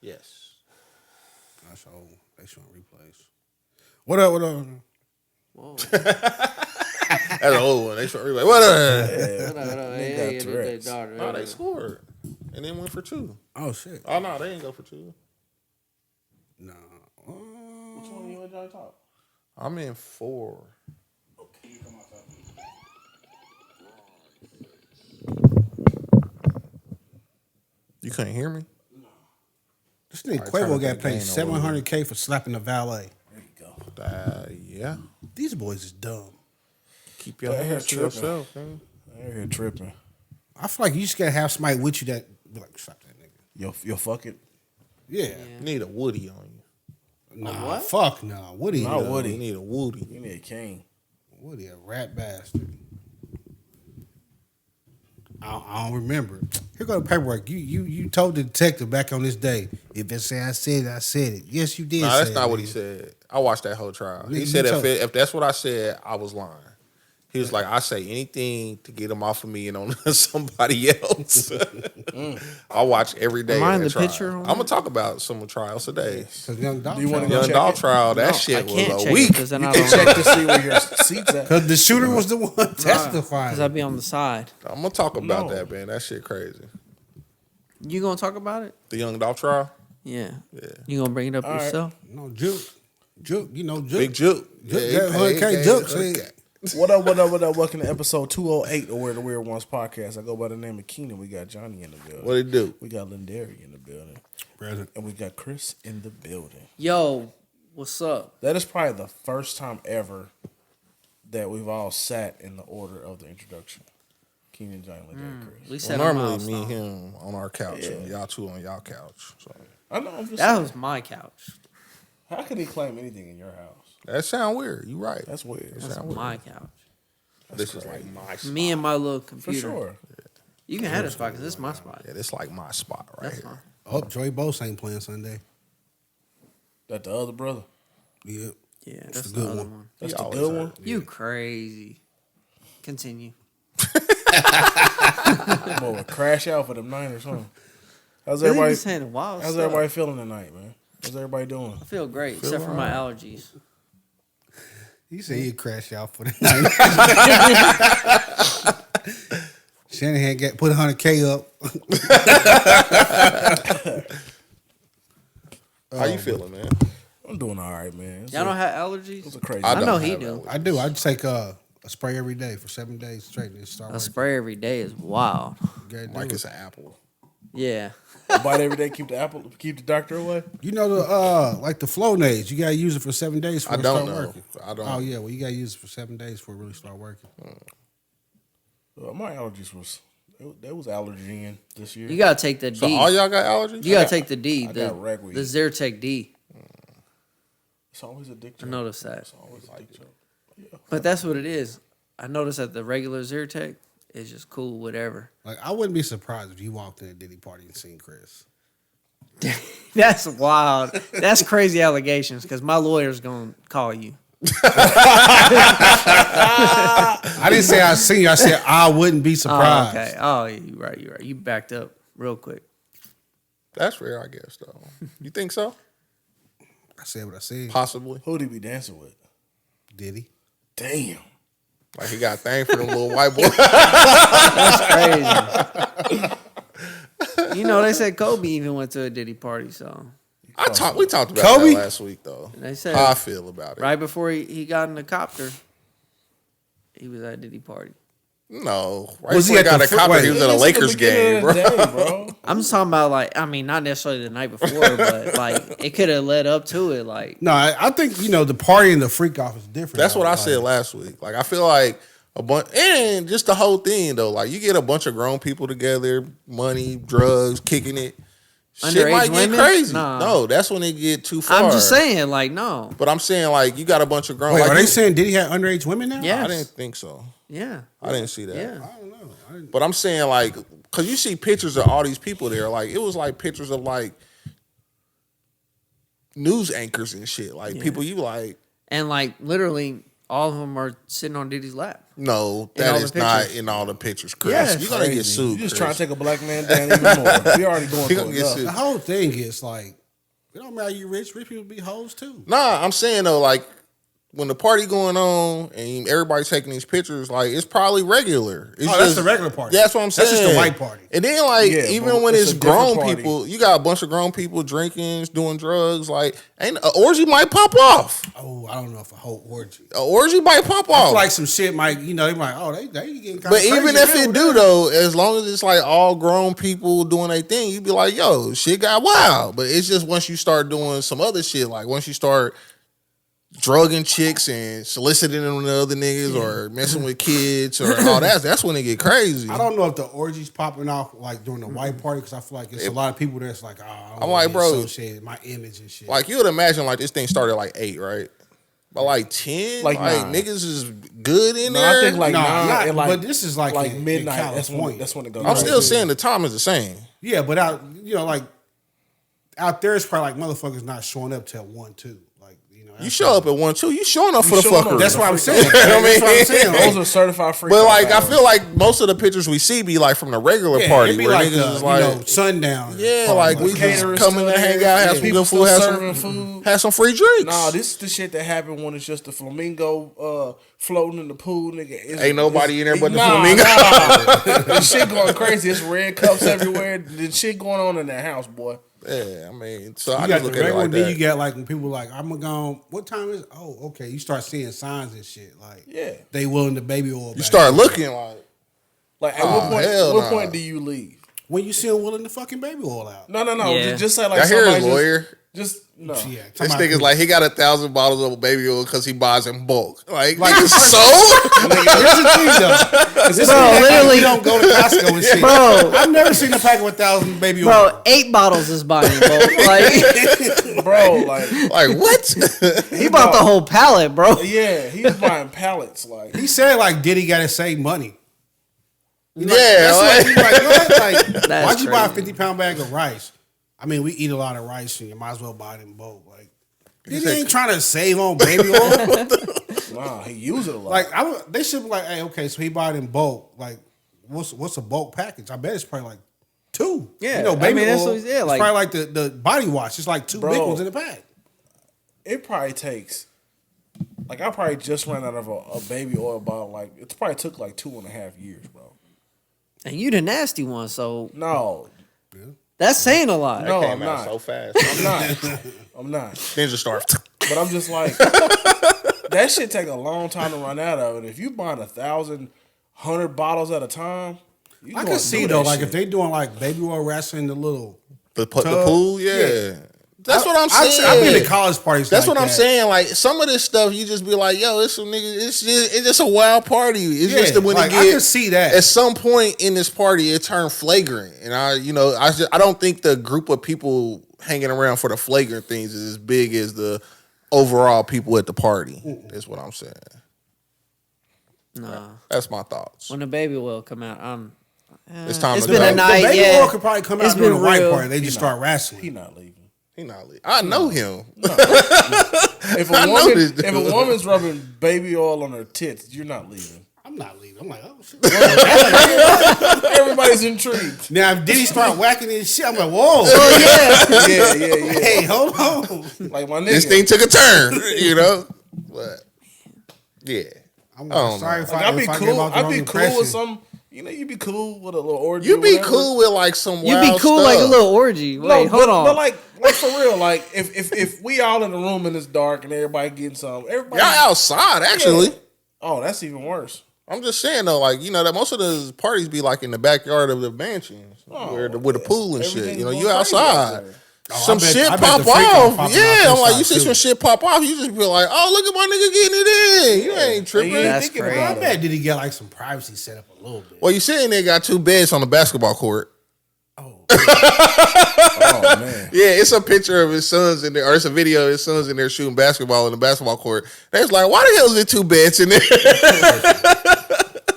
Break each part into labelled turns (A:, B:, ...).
A: Yes.
B: That's old. They showing replays. What up? What up?
C: Whoa.
A: That's an old one. They show replay. What up? No, they scored. And then went for 2.
B: Oh, shit.
A: Oh, no, they didn't go for 2.
B: No.
D: Which one you and Johnny talk?
A: I'm in 4.
D: Okay, you come outside.
A: You couldn't hear me?
B: This nigga
A: All right, turn
B: Quavo
A: up
B: got
A: that
B: paid
A: gain a little bit.
B: $700K for slapping the valet.
D: There you go.
A: Yeah.
B: These boys is dumb.
A: Keep your
D: That hair
A: hands to
D: tripping.
A: yourself, man.
D: They're here tripping.
B: I feel like you just gotta have somebody with you that be like, slap that nigga.
D: Yo, fuck it.
B: Yeah.
A: You need a Woody on you.
B: Nah,
C: what?
B: fuck no. Woody.
D: Not
B: no.
D: Woody.
A: You need a Woody.
D: You need a king.
B: Woody, a rat bastard. I don't remember. Here go the paperwork. You told the detective back on this day. If it say I said it, I said it. Yes, you did.
A: No,
B: say
A: that's
B: it,
A: not what he
B: nigga.
A: said. I watched that whole trial.
B: Nigga,
A: He
B: you
A: said
B: told-
A: if that's what I said, I was lying. He was like, I say anything to get him off of me and on somebody else. I watch every day.
C: Am I in
A: that
C: the
A: trial.
C: picture on
A: I'm
C: that?
A: gonna talk about some trials today.
B: 'Cause Young Dog
D: Do you wanna
B: trial-
D: go
A: Young
D: check
A: Dog
D: it?
A: trial, that
C: No,
A: shit
C: I can't
A: was a
C: check
A: week.
C: because then I don't.
D: Check to see where your seat's at.
B: Cause the shooter was the one testifying.
C: Because I'd be on the side.
A: I'm gonna talk about
D: No.
A: that, man. That shit crazy.
C: You gonna talk about it?
A: The Young Dog trial.
C: Yeah.
A: Yeah.
C: You gonna bring it up
D: All right.
C: yourself?
B: No, Juke, you know, Juke.
A: Big Juke.
B: Juke,
A: he
B: that
A: paid,
B: 100K
A: paid,
B: Juke,
A: 100K.
B: see?
D: What up? Welcome to episode 208 of Where the Weird Ones podcast. I go by the name of Keenan. We got Johnny in the building.
A: What it do?
D: We got Lindari in the building.
B: Present.
D: And we got Chris in the building.
C: Yo, what's up?
D: That is probably the first time ever that we've all sat in the order of the introduction. Keenan, Johnny, Lindari, Chris.
C: We
A: Well,
C: set a
A: normally
C: milestone.
A: me and him on our couch and y'all two on y'all couch. So
D: I know. I'm just
C: That
D: saying.
C: was my couch.
D: How can he claim anything in your house?
A: that sound weird. You right.
D: That's weird.
A: That
C: That's
A: sound weird.
C: my couch.
A: This is like my spot.
C: Me and my little
D: For
C: computer.
D: sure.
C: You can have this spot because this is my spot.
A: Yeah, this like my spot right
C: That's
A: here.
C: fine.
B: Oh, Joey Bose ain't playing Sunday.
D: That the other brother.
B: Yeah.
C: Yeah,
B: That's
C: that's
B: the
C: the
B: good
C: other
B: one.
C: one.
D: That's
A: He
D: the
A: always
D: good
A: hurt.
D: one.
C: You crazy. Continue.
D: I'm gonna crash out for them Niners, huh? How's
C: Everybody
D: everybody?
C: saying wild
D: How's
C: stuff.
D: everybody feeling tonight, man? How's everybody doing?
C: I feel great, except for my allergies.
B: He said he'd crash out for the night. Shanahan put 100K up.
A: How you feeling, man?
D: I'm doing all right, man.
C: Y'all don't have allergies?
D: It's a crazy.
C: I
A: don't
C: know he
A: have
C: do.
A: allergies.
B: I do. I take a spray every day for 7 days straight. And start
C: A
B: working.
C: spray every day is wild.
B: Gotta do
A: Like
B: it.
A: it's an apple.
C: Yeah.
D: Bite every day. Keep the apple. Keep the doctor away.
B: You know the like the Flonase, you gotta use it for 7 days before
A: I
B: it
A: don't
B: start
A: know.
B: working.
A: I don't.
B: Oh yeah, well you gotta use it for 7 days before it really start working.
D: My allergies was there was allergy in this year.
C: You gotta take the D.
A: So all y'all got allergies?
C: You gotta take the D.
D: I
C: The
D: got ragweed.
C: the Zyrtec D.
D: It's always a dick
C: I
D: joke.
C: noticed that.
D: It's always a dick joke. Yeah.
C: But that's what it is. I noticed that the regular Zyrtec is just cool, whatever.
B: Like I wouldn't be surprised if you walked in a Diddy party and seen Chris.
C: That's wild. That's crazy allegations because my lawyer's gonna call you.
B: I didn't say I seen you. I said I wouldn't be
C: Oh,
B: surprised.
C: okay. Oh, you're right. You're right. You backed up real quick.
A: That's rare, I guess, though. You think so?
B: I said what I said.
A: Possibly.
D: Who'd he be dancing with?
B: Diddy.
D: Damn.
A: Like he got a thing for them little white boys.
C: That's crazy. You know, they said Kobe even went to a Diddy party, so
A: We talked about
B: Kobe?
A: that last week, though.
C: they said
A: How I feel about it.
C: right before he got in the copter, he was at a Diddy party.
A: No. Right
B: Was he
A: before he
B: at
A: got
B: the
A: a copper,
B: wait.
A: he was at a
D: It's
A: Lakers
D: the beginning
A: game,
D: of
A: bro.
D: the day, bro.
C: I'm just talking about like, I mean, not necessarily the night before, but like it could have led up to it. Like,
B: No, I think the party and the freak off is different.
A: That's what I
B: Like,
A: said last week. Like I feel like a bunch, and just the whole thing though. Like you get a bunch of grown people together, money, drugs, kicking it. Shit
C: Underage
A: might get
C: women?
A: crazy.
C: Nah.
A: No, that's when it get too far.
C: I'm just saying, like, no,
A: But I'm saying like you got a bunch of grown.
B: Wait,
A: like
B: are they
A: you-
B: saying Diddy had underage women now?
C: yeah,
A: I didn't think so.
C: yeah,
A: I didn't see that.
C: yeah.
B: I don't know. I didn't-
A: But I'm saying like, cause you see pictures of all these people there. Like it was like pictures of like news anchors and shit. Like people you like.
C: And like literally all of them are sitting on Diddy's lap.
A: No,
C: In all
A: that
C: the
A: is not
C: pictures.
A: in all the pictures, Chris.
C: Yes.
A: You're gonna get
D: Crazy.
A: sued.
D: You just
A: Chris.
D: trying to take a black man down even more. We already going
A: He
D: for
A: gonna get
D: enough.
A: sued.
B: The whole thing is like, it don't matter you rich people be hoes too.
A: Nah, I'm saying though, like when the party going on and everybody's taking these pictures, like it's probably regular. It's
B: That's the regular party.
A: That's what I'm saying.
B: That's just the white party.
A: And then like
D: Yeah,
A: even
D: but
A: when
D: it's
A: it's
D: a different
A: grown
D: party.
A: people, you got a bunch of grown people drinking, doing drugs. Like ain't an orgy might pop off.
B: Oh, I don't know if a whole orgy.
A: An orgy might pop off.
B: Like some shit might, they might, they getting kind
A: But even if it do though, as long as it's like all grown people doing their thing, you be like, yo, shit got wild. But it's just once you start doing some other shit, like once you start drugging chicks and soliciting them to other niggas or messing with kids or all that, that's when it get crazy.
B: I don't know if the orgies popping off like during the white party because I feel like it's a lot of people that's like, I
A: I'm like, bro,
B: associated my image and shit.
A: Like you would imagine like this thing started like 8, right? But like 10, like
D: 9.
A: niggas is good in
D: No,
A: there.
D: I think like
B: Nah,
D: 9
B: not-
D: and like
B: but this is like in
D: midnight.
B: California.
D: That's when it goes.
A: I'm
D: crazy.
A: still saying the time is the same.
B: Yeah, but out, like out there, it's probably like motherfuckers not showing up till 1, 2. Like,
A: You show up at 1, 2, you showing up for the
D: showing up.
A: fucker.
B: That's what I'm saying.
A: You know what I
B: That's what I'm saying.
A: mean?
D: Those are certified freaks.
A: But like I feel like most of the pictures we see be like from the regular
B: Yeah,
A: party
B: it'd be
A: where
B: like,
A: niggas is like
B: sundown.
A: yeah,
B: party,
A: like we just
D: caterers
A: come in and
D: still
A: hang
D: there.
A: out, have
D: Yeah.
A: some
D: People
A: good food,
D: still
A: have
D: serving
A: some
D: food.
A: have some free drinks.
D: Nah, this is the shit that happened when it's just the flamingo floating in the pool, nigga.
A: Ain't nobody in there but the
D: nah,
A: flamingo.
D: Nah. The shit going crazy. It's red cups everywhere. The shit going on in that house, boy.
A: Yeah, I mean, so
B: You
A: I
B: got
A: just
B: the
A: look at it
B: regular,
A: like
B: then
A: that.
B: you got like when people like, I'm gonna go. What time is? Oh, okay. You start seeing signs and shit. Like,
D: Yeah.
B: they willing to baby oil.
A: You
B: back
A: start
B: in.
A: looking like
D: Like at
A: Oh,
D: what
A: hell
D: point? What
A: nah.
D: point do you leave?
B: When you see them willing to fucking baby oil out.
D: No.
C: Yeah.
D: Just say like
A: I hear
D: somebody
A: his lawyer.
D: Just no.
B: Yeah,
A: This nigga's like he got 1,000 bottles of baby oil because he buys in bulk. Like
B: Like,
A: so.
B: Here's the thing though. Is this
C: Bro,
B: like
C: literally-
B: you don't go to Costco and shit.
C: Bro.
B: I've never seen a pack of 1,000 baby oil.
C: Bro, 8 bottles is buying, bro. Like,
D: Bro, like
A: Like what?
C: he bought the whole pallet, bro.
D: yeah, he's buying pallets. Like
B: He said like Diddy got to save money.
A: Yeah,
B: That's
A: like-
B: what he's like, what? Like,
C: That's
B: why'd you buy a
C: crazy.
B: 50-pound bag of rice? I mean, we eat a lot of rice, and you might as well buy it in bulk. Like, Diddy
A: said-
B: ain't trying to save on baby oil.
D: nah, he used it a lot.
B: Like, they should be like, hey, okay, so he bought it in bulk. Like, what's a bulk package? I bet it's probably like 2.
C: Yeah,
B: you know,
C: I
B: baby
C: mean, that's
B: oil.
C: what he's- yeah,
B: it's
C: like-
B: probably like the body wash. It's like 2 big
D: Bro.
B: ones in a pack.
D: it probably takes. Like I probably just ran out of a baby oil bottle. Like it probably took like 2.5 years, bro.
C: And you the nasty one, so
D: No,
C: that's saying a lot.
D: No.
A: Came
D: I'm
A: out
D: not.
A: so fast.
D: I'm not.
A: Ninja Star.
D: But I'm just like that shit take a long time to run out of. And if you buying 1,100 bottles at a time, you
B: I
D: gonna
B: can see
D: do
B: though,
D: that
B: like
D: shit.
B: if they doing like baby oil wrestling the little.
A: The
B: Tub?
A: pool, yeah. That's what I'm
B: I've
A: saying.
B: been to college parties.
A: That's
B: like
A: what I'm
B: that.
A: saying. Like some of this stuff, you just be like, "Yo, it's some niggas. It's just a wild party." It's just that when
B: like,
A: it
B: I
A: get
B: can see that.
A: at some point in this party, it turned flagrant, and I don't think the group of people hanging around for the flagrant things is as big as the overall people at the party. Is what I'm saying.
C: Nah.
A: That's my thoughts.
C: When the baby oil come out,
A: It's time
C: it's
A: to
C: been
A: go.
C: a night.
B: The baby
C: yeah.
B: oil could probably come
C: It's
B: out during
C: been
B: the white
C: real.
B: party. They just start
D: He
B: wrestling.
D: not leaving.
A: He not leaving. I know him.
D: If
A: I
D: a
A: know
D: woman,
A: this
D: if a
A: dude.
D: woman's rubbing baby oil on her tits, you're not leaving.
B: I'm not leaving. I'm like, oh shit.
D: Everybody's intrigued.
B: Now if Diddy start whacking his shit, I'm like, whoa.
D: Yeah.
B: Hey, hold on.
D: Like my nigga.
A: This thing took a turn, But yeah,
B: I'm
A: Oh,
B: sorry
A: no.
B: if
D: Like,
B: I,
D: I'd be
B: if I
D: cool.
B: gave out the
D: I'd
B: wrong
D: be
B: impression.
D: cool with some. You'd be cool with a little orgy.
A: you
D: or
A: be
D: whatever.
A: cool with like some
C: You'd
A: wild
C: be cool
A: stuff.
C: like a little orgy. Wait,
D: No,
C: hold on.
D: But like for real, like if we all in the room and it's dark and everybody getting some, everybody.
A: Y'all outside actually.
D: Oh, that's even worse.
A: I'm just saying though, like that most of those parties be like in the backyard of the mansions, with the pool and shit.
D: Everything's
A: You
D: going
A: you
D: crazy out
A: outside.
D: there.
A: Some
B: I bet-
A: shit
B: I bet
A: pop
B: the freak off
A: off.
B: popping
A: Yeah,
B: off
A: I'm like,
B: inside,
A: you see
B: too.
A: some shit pop off, you just be like, oh, look at my nigga getting it in. You ain't tripping.
D: And you ain't
C: That's
D: thinking
C: crazy.
D: about
B: I
D: it.
B: bet Diddy get like some privacy set up a little bit.
A: Well, you sitting there got 2 beds on the basketball court.
D: Oh man.
A: Yeah, it's a picture of his sons in there, or it's a video of his sons in there shooting basketball in the basketball court. They was like, why the hell is there 2 beds in there?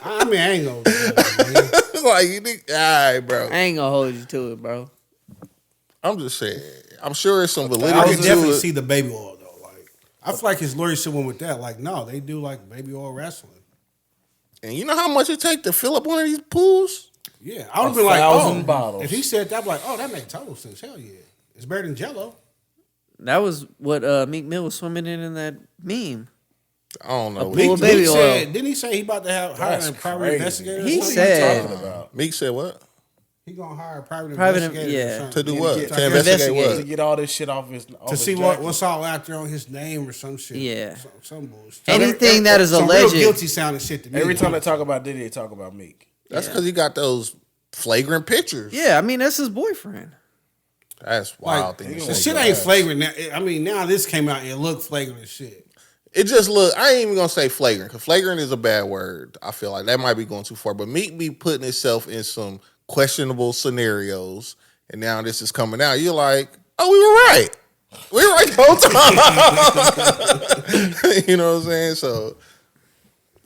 B: I mean, I ain't gonna do that, man.
A: Like, you think, all right, bro.
C: I ain't gonna hold you to it, bro.
A: I'm just saying. I'm sure it's some
B: I
A: validity
B: can
A: to
B: definitely
A: it.
B: see the baby oil though. Like, I feel like his lawyer should went with that. Like, no, they do like baby oil wrestling.
A: And you know how much it take to fill up one of these pools?
B: Yeah, I would be like,
D: 1,000 bottles.
B: If he said that, I'd be like, oh, that makes total sense. Hell yeah, it's better than Jello.
C: That was what Meek Mill was swimming in that meme.
A: I don't know.
C: A pool of baby oil.
B: Didn't he say he about to hire a private investigator?
C: He
B: or something?
C: said-
D: talking about?
A: Meek said what?
B: He gonna hire a private
C: Private-
B: investigator
C: yeah.
B: or something.
A: To do
D: Yeah,
A: what?
D: to
A: To
D: get-
A: investigate
C: investigate.
D: To
A: what?
D: get all this shit off his
B: To see what's all out there on his name or some shit.
C: Yeah.
B: Some bullshit.
C: Anything that is
B: some
C: alleged.
B: real guilty sounding shit to me.
D: Every time they talk about Diddy, they talk about Meek.
A: That's because he got those flagrant pictures.
C: Yeah, I mean that's his boyfriend.
A: That's wild
B: like,
A: thing to
B: the
A: say.
B: shit ain't flagrant now. I mean, now this came out and it looked flagrant as shit.
A: It just look. I ain't even gonna say flagrant because flagrant is a bad word. I feel like that might be going too far. But Meek be putting itself in some questionable scenarios, and now this is coming out. You're like, oh, we were right. We were right the whole time. You know what I'm saying? So,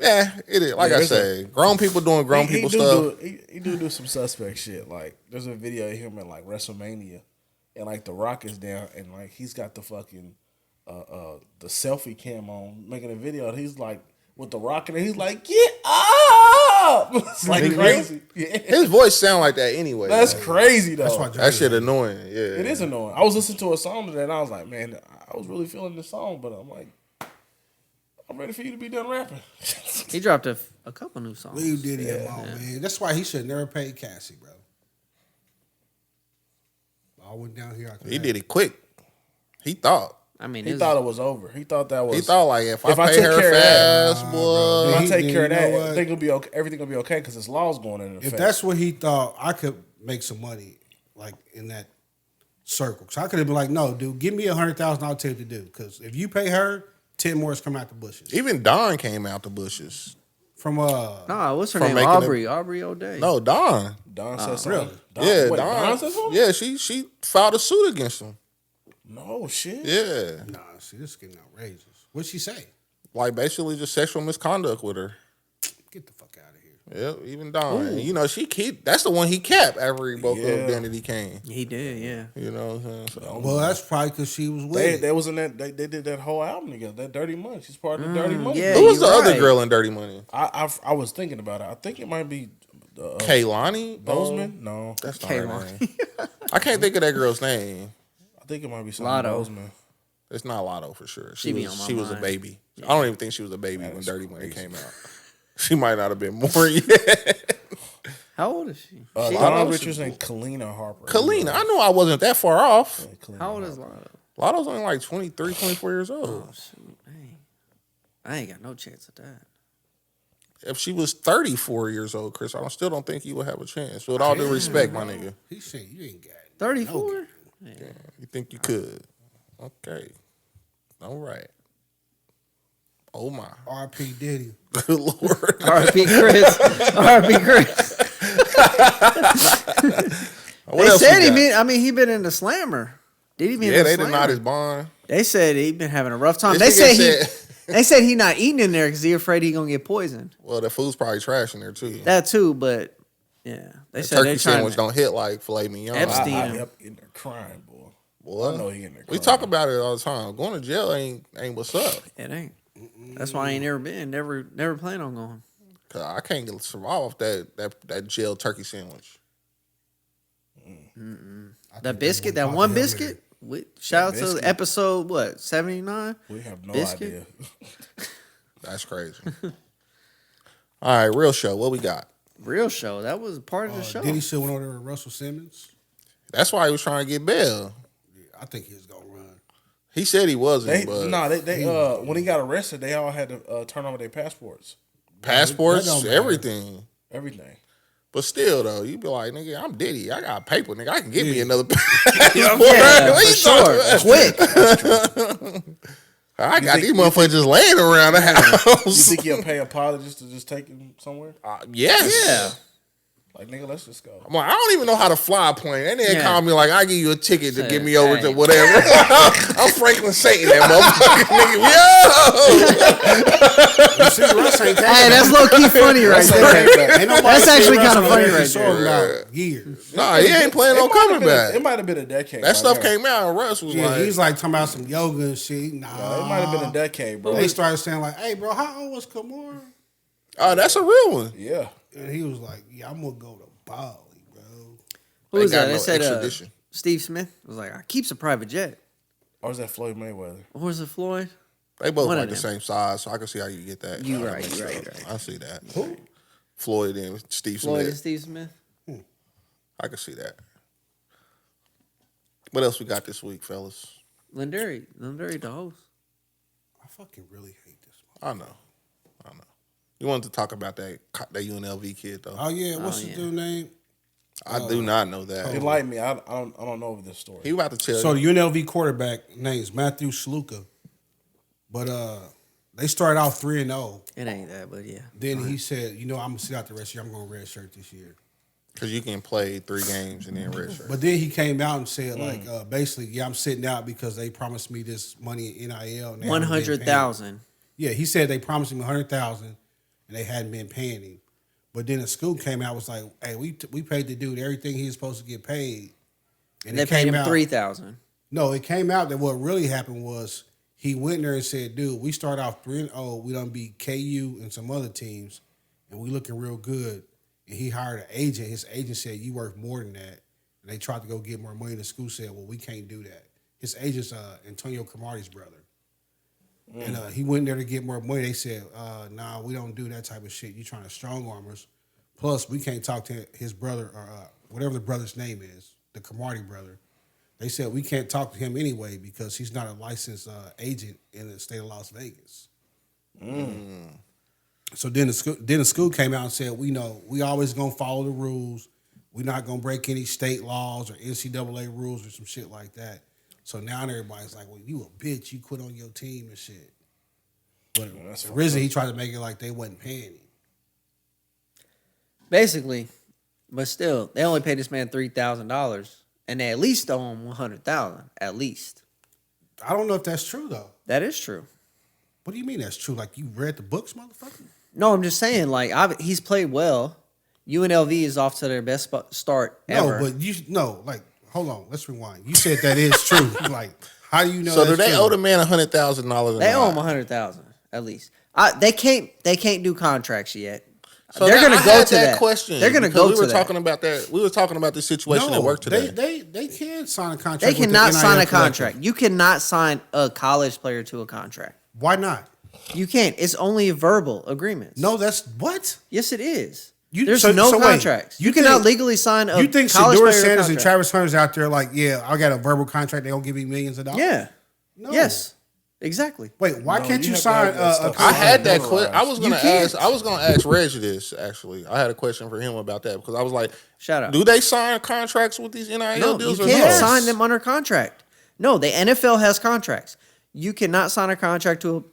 A: yeah, it is. Like
D: Yeah,
A: I
D: it's
A: say, grown people doing grown people stuff.
D: He do some suspect shit. Like there's a video of him at like WrestleMania, and like The Rock is down, and like he's got the fucking the selfie cam on, making a video. And he's like with The Rock, and he's like, "Get up!" It's like crazy. Yeah.
A: His voice sound like that anyway.
D: That's crazy though.
B: That's why
A: That shit annoying. Yeah,
D: It is annoying. I was listening to a song today, and I was like, man, I was really feeling this song, but I'm like, I'm ready for you to be done rapping.
C: He dropped a couple new songs.
B: Leave Diddy alone, man. That's why he should never pay Cassie, bro. I went down here.
A: He did it quick. He thought.
C: I mean,
D: He
C: it's-
D: thought it was over. He thought that was.
A: He thought like if I
D: If I
A: pay
D: took
A: her
D: care of that,
A: fast,
B: bro.
A: boy.
D: if I
B: He
D: take
B: did,
D: care of
B: you know
D: that,
B: what?
D: everything will be okay. Everything will be okay because this law's going into effect.
B: If that's what he thought, I could make some money, like in that circle. So I could have been like, no, dude, give me $100,000. I'll tell you what to do. Because if you pay her, 10 more is coming out the bushes.
A: Even Don came out the bushes.
B: From
C: Nah, what's her
A: From
C: name?
A: making
C: Aubrey O'Day.
A: No, Don.
D: Don said something.
B: really?
A: Yeah,
D: wait,
A: Don.
D: said something?
A: Yeah, she filed a suit against him.
D: No shit.
A: Yeah,
B: nah, see, this is getting outrageous. What'd she say?
A: like basically just sexual misconduct with her.
B: Get the fuck out of here.
A: Yeah, even Don. And, you know, that's the one he kept after he broke up
D: Yeah.
A: Identity Kane.
C: He did, yeah.
A: You know what I'm saying? So,
B: Well, that's probably because she was with
D: They
B: it.
D: was in that. They did that whole album together. That Dirty Money. She's part of the Dirty Money.
C: yeah.
A: who was the
C: you're
A: other
C: right.
A: girl in Dirty Money?
D: I was thinking about it. I think it might be
A: Kaylani
D: Bozeman. No,
A: That's not her
C: Kaylani.
A: name. I can't think of that girl's name.
D: I think it might be something
C: Lotto.
D: Bozeman.
A: It's not Lotto for sure.
C: She be on my
A: She was a
C: mind.
A: baby. I don't even think she was a baby when
D: That's
A: Dirty Money
D: crazy.
A: came out. She might not have been more yet.
C: How old is she?
A: She-
D: Donna Richards and Kalina Harper.
A: Kalina, I knew I wasn't that far off.
D: Kalina
C: How old
D: Harper.
C: is Lotto?
A: Lotto's only like 23, 24 years old.
C: Shoot, dang. I ain't got no chance at that.
A: If she was 34 years old, Chris, I still don't think you would have a chance. With all due respect, my nigga.
B: He said you ain't got it.
C: 34?
A: You think you could. Okay. All right. Oh my.
B: R.P. Diddy.
A: Good Lord.
C: R.I.P. Chris. R.I.P. Chris.
A: What
C: They
A: else
C: said
A: we
C: he
A: got?
C: been. I mean, he been in the slammer. Did he be in
A: Yeah,
C: the
A: they
C: slammer?
A: denied his bond.
C: They said he been having a rough time.
A: This
C: They
A: nigga
C: said
A: said-
C: They said he not eating in there because he afraid he gonna get poisoned.
A: Well, the food's probably trash in there too.
C: That too, but yeah, they said
A: Turkey
C: they trying
A: sandwich
C: to.
A: don't hit like filet mignon.
C: Epstein.
D: I up in there crying, boy.
A: Boy,
D: I know he in there
A: we
D: crying.
A: talk about it all the time. Going to jail ain't what's up.
C: It ain't. That's why I ain't never been. Never plan on going.
A: 'Cause I can't survive off that jail turkey sandwich.
C: That biscuit, that one biscuit. Shout out to
D: biscuit.
C: episode what 79.
D: We have no
C: Biscuit?
D: idea.
A: That's crazy. All right, real show. What we got?
C: Real show. That was part of the show.
B: Diddy still went over there with Russell Simmons.
A: That's why he was trying to get bail.
B: Yeah, I think he's gonna run.
A: He said he wasn't,
D: They
A: but
D: they when he got arrested, they all had to turn over their passports,
A: passports,
B: That don't matter.
A: everything.
D: everything.
A: But still, though, you be like, nigga, I'm Diddy. I got paper, nigga. I can get me
B: Yeah.
A: another passport.
C: Yeah,
A: What
C: for
A: you
C: sure.
A: talking about?
C: Quick.
A: I got these motherfuckers just laying around the
D: You
A: house.
D: think he'll pay a pilot just to just take him somewhere?
A: Yes.
C: Yeah.
D: Like, nigga, let's just go.
A: I'm like, I don't even know how to fly a plane. That nigga
C: Yeah.
A: called me like, I give you a ticket to
C: Say,
A: get me over to
C: hey.
A: whatever. I'm Franklin Satan, that motherfucking nigga. Yo!
B: You see, Russ ain't came
C: Hey,
B: back.
C: that's low key funny right there.
B: Ain't nobody
C: That's
B: seen
C: actually
B: Russ
C: kinda
B: on
C: funny
B: there
C: right
B: for so
A: there.
B: about years.
A: Nah, he ain't planning on coming back.
D: It might have been a decade.
A: That stuff
D: now.
A: came out and Russ was
B: Yeah,
A: like,
B: he's like talking about some yoga and shit. Nah,
D: It might have been a decade, bro.
B: They started saying like, "Hey, bro, how old was Kamara?"
A: oh, that's a real one.
D: Yeah.
B: And he was like, "Yeah, I'm gonna go to Bali, bro."
C: Who was
A: They got
C: that? They
A: no
C: said
A: extradition.
C: Steve Smith was like, I keeps a private jet.
D: Or was that Floyd Mayweather?
C: Or was it Floyd?
A: They both
C: One
A: like
C: of
A: the
C: them.
A: same size, so I can see how you get that.
C: You right.
A: I see that. Who? Floyd and Steve
C: Floyd and
A: Smith.
C: Steve Smith.
A: I can see that. What else we got this week, fellas?
C: Lindari the host.
B: I fucking really hate this one.
A: I know. You wanted to talk about that UNLV kid though.
B: Oh yeah, what's
C: Oh,
B: the
C: yeah.
B: dude name?
A: I do not know that.
D: Enlighten me. I don't know this story.
A: He about to tell
B: So
A: you.
B: the UNLV quarterback name's Matthew Sluka, but they started out 3-0.
C: It ain't that, but yeah.
B: Then he said, "You know, I'm gonna sit out the rest of the year. I'm gonna redshirt this year."
A: Because you can play 3 games and then redshirt.
B: But then he came out and said, like, basically, yeah, I'm sitting out because they promised me this money in NIL. And they haven't been paying me.
C: 100,000.
B: Yeah, he said they promised him 100,000, and they hadn't been paying him. But then the school came out and was like, "Hey, we paid the dude everything he was supposed to get paid."
C: And they
B: it
C: paid
B: came
C: him
B: out-
C: 3,000.
B: No, it came out that what really happened was he went there and said, "Dude, we start off 3-0. We done beat KU and some other teams, and we looking real good." And he hired an agent. His agent said, "You worth more than that." And they tried to go get more money. The school said, "Well, we can't do that." His agent's Antonio Cromartie's brother. And he went there to get more money. They said, "Nah, we don't do that type of shit. You trying to strong arm us. Plus, we can't talk to his brother or whatever the brother's name is, the Cromartie brother." They said, "We can't talk to him anyway because he's not a licensed agent in the state of Las Vegas." So then the school came out and said, "We know we always gonna follow the rules. We're not gonna break any state laws or NCAA rules or some shit like that." So now everybody's like, "Well, you a bitch. You quit on your team and shit." But originally he tried to make it like they wasn't paying him.
C: Basically, but still, they only paid this man $3,000, and they at least owe him 100,000. At least
B: I don't know if that's true though.
C: that is true.
B: What do you mean that's true? Like you read the books, motherfucker?
C: No, I'm just saying, like he's played well. UNLV is off to their best start ever.
B: No, but like hold on, let's rewind. You said that is true. Like how do you know?
A: So do
B: that's
A: they
B: true?
A: owe the man $100,000?
C: They owe him 100,000 at least. They can't do contracts yet.
A: So
C: they're
A: I
C: gonna go
A: had
C: to that
A: question.
C: They're gonna
A: because
C: go
A: we
C: to
A: were
C: that.
A: talking about that. We were talking about this situation at work today.
B: They can sign a contract.
C: They
B: with the
C: cannot
B: NIL
C: sign a
B: collective.
C: contract. You cannot sign a college player to a contract.
B: Why not?
C: You can't. It's only verbal agreements.
B: No, that's what.
C: Yes, it is.
B: You-
C: There's
B: so-
C: no
B: so wait,
C: contracts.
B: you
C: You cannot
B: think-
C: legally sign a
B: You think
C: college
B: Shador
C: player
B: Sanders and
C: contract.
B: Travis Hunter's out there like, yeah, I got a verbal contract. They gonna give me millions of dollars.
C: Yeah.
B: No.
C: Yes. Exactly.
B: Wait, why
D: No,
B: can't
D: you
B: you
D: have to
B: sign
D: have that
B: a
D: stuff.
A: I had that
D: Notarized.
A: question. I was gonna
C: can't.
A: ask. I was gonna ask Reg this actually. I had a question for him about that because I was like,
C: Shout out.
A: do they sign contracts with these NIL
C: No, you
A: deals or
C: can't
A: no?
C: sign them under contract. No, the NFL has contracts. You cannot sign a contract to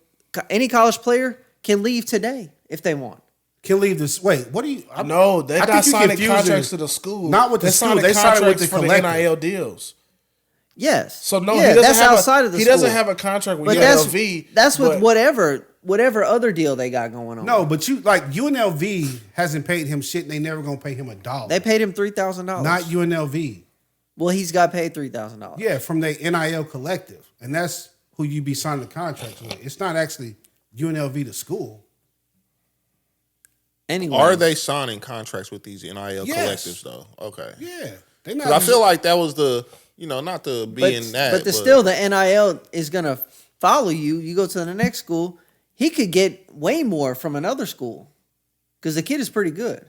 C: any college player can leave today if they want.
B: can leave this. Wait, what do you?
D: No, they're
B: I
D: not
B: think you
D: signing
B: confusing
D: contracts
B: it.
D: to the school.
B: Not with the
D: They're
B: school.
D: signing
B: They sign it with
D: contracts
B: the
D: for the
B: collective.
D: NIL deals.
C: Yes.
D: So no,
C: yeah,
D: he doesn't
C: that's
D: have
C: outside of the
D: he
C: school.
D: doesn't have a contract with
C: But
D: UNLV.
C: that's with
D: but-
C: whatever other deal they got going on.
B: No, but you like UNLV hasn't paid him shit, and they never gonna pay him $1.
C: They paid him $3,000.
B: Not UNLV.
C: Well, he's got paid $3,000.
B: Yeah, from the NIL collective, and that's who you be signing the contracts with. It's not actually UNLV the school.
C: Anyway,
A: Are they signing contracts with these NIL
B: Yes.
A: collectives though? Okay.
B: Yeah, they not.
A: 'Cause I feel like that was the, not to be
C: But,
A: in that.
C: but still, the NIL is gonna follow you. You go to the next school, he could get way more from another school because the kid is pretty good.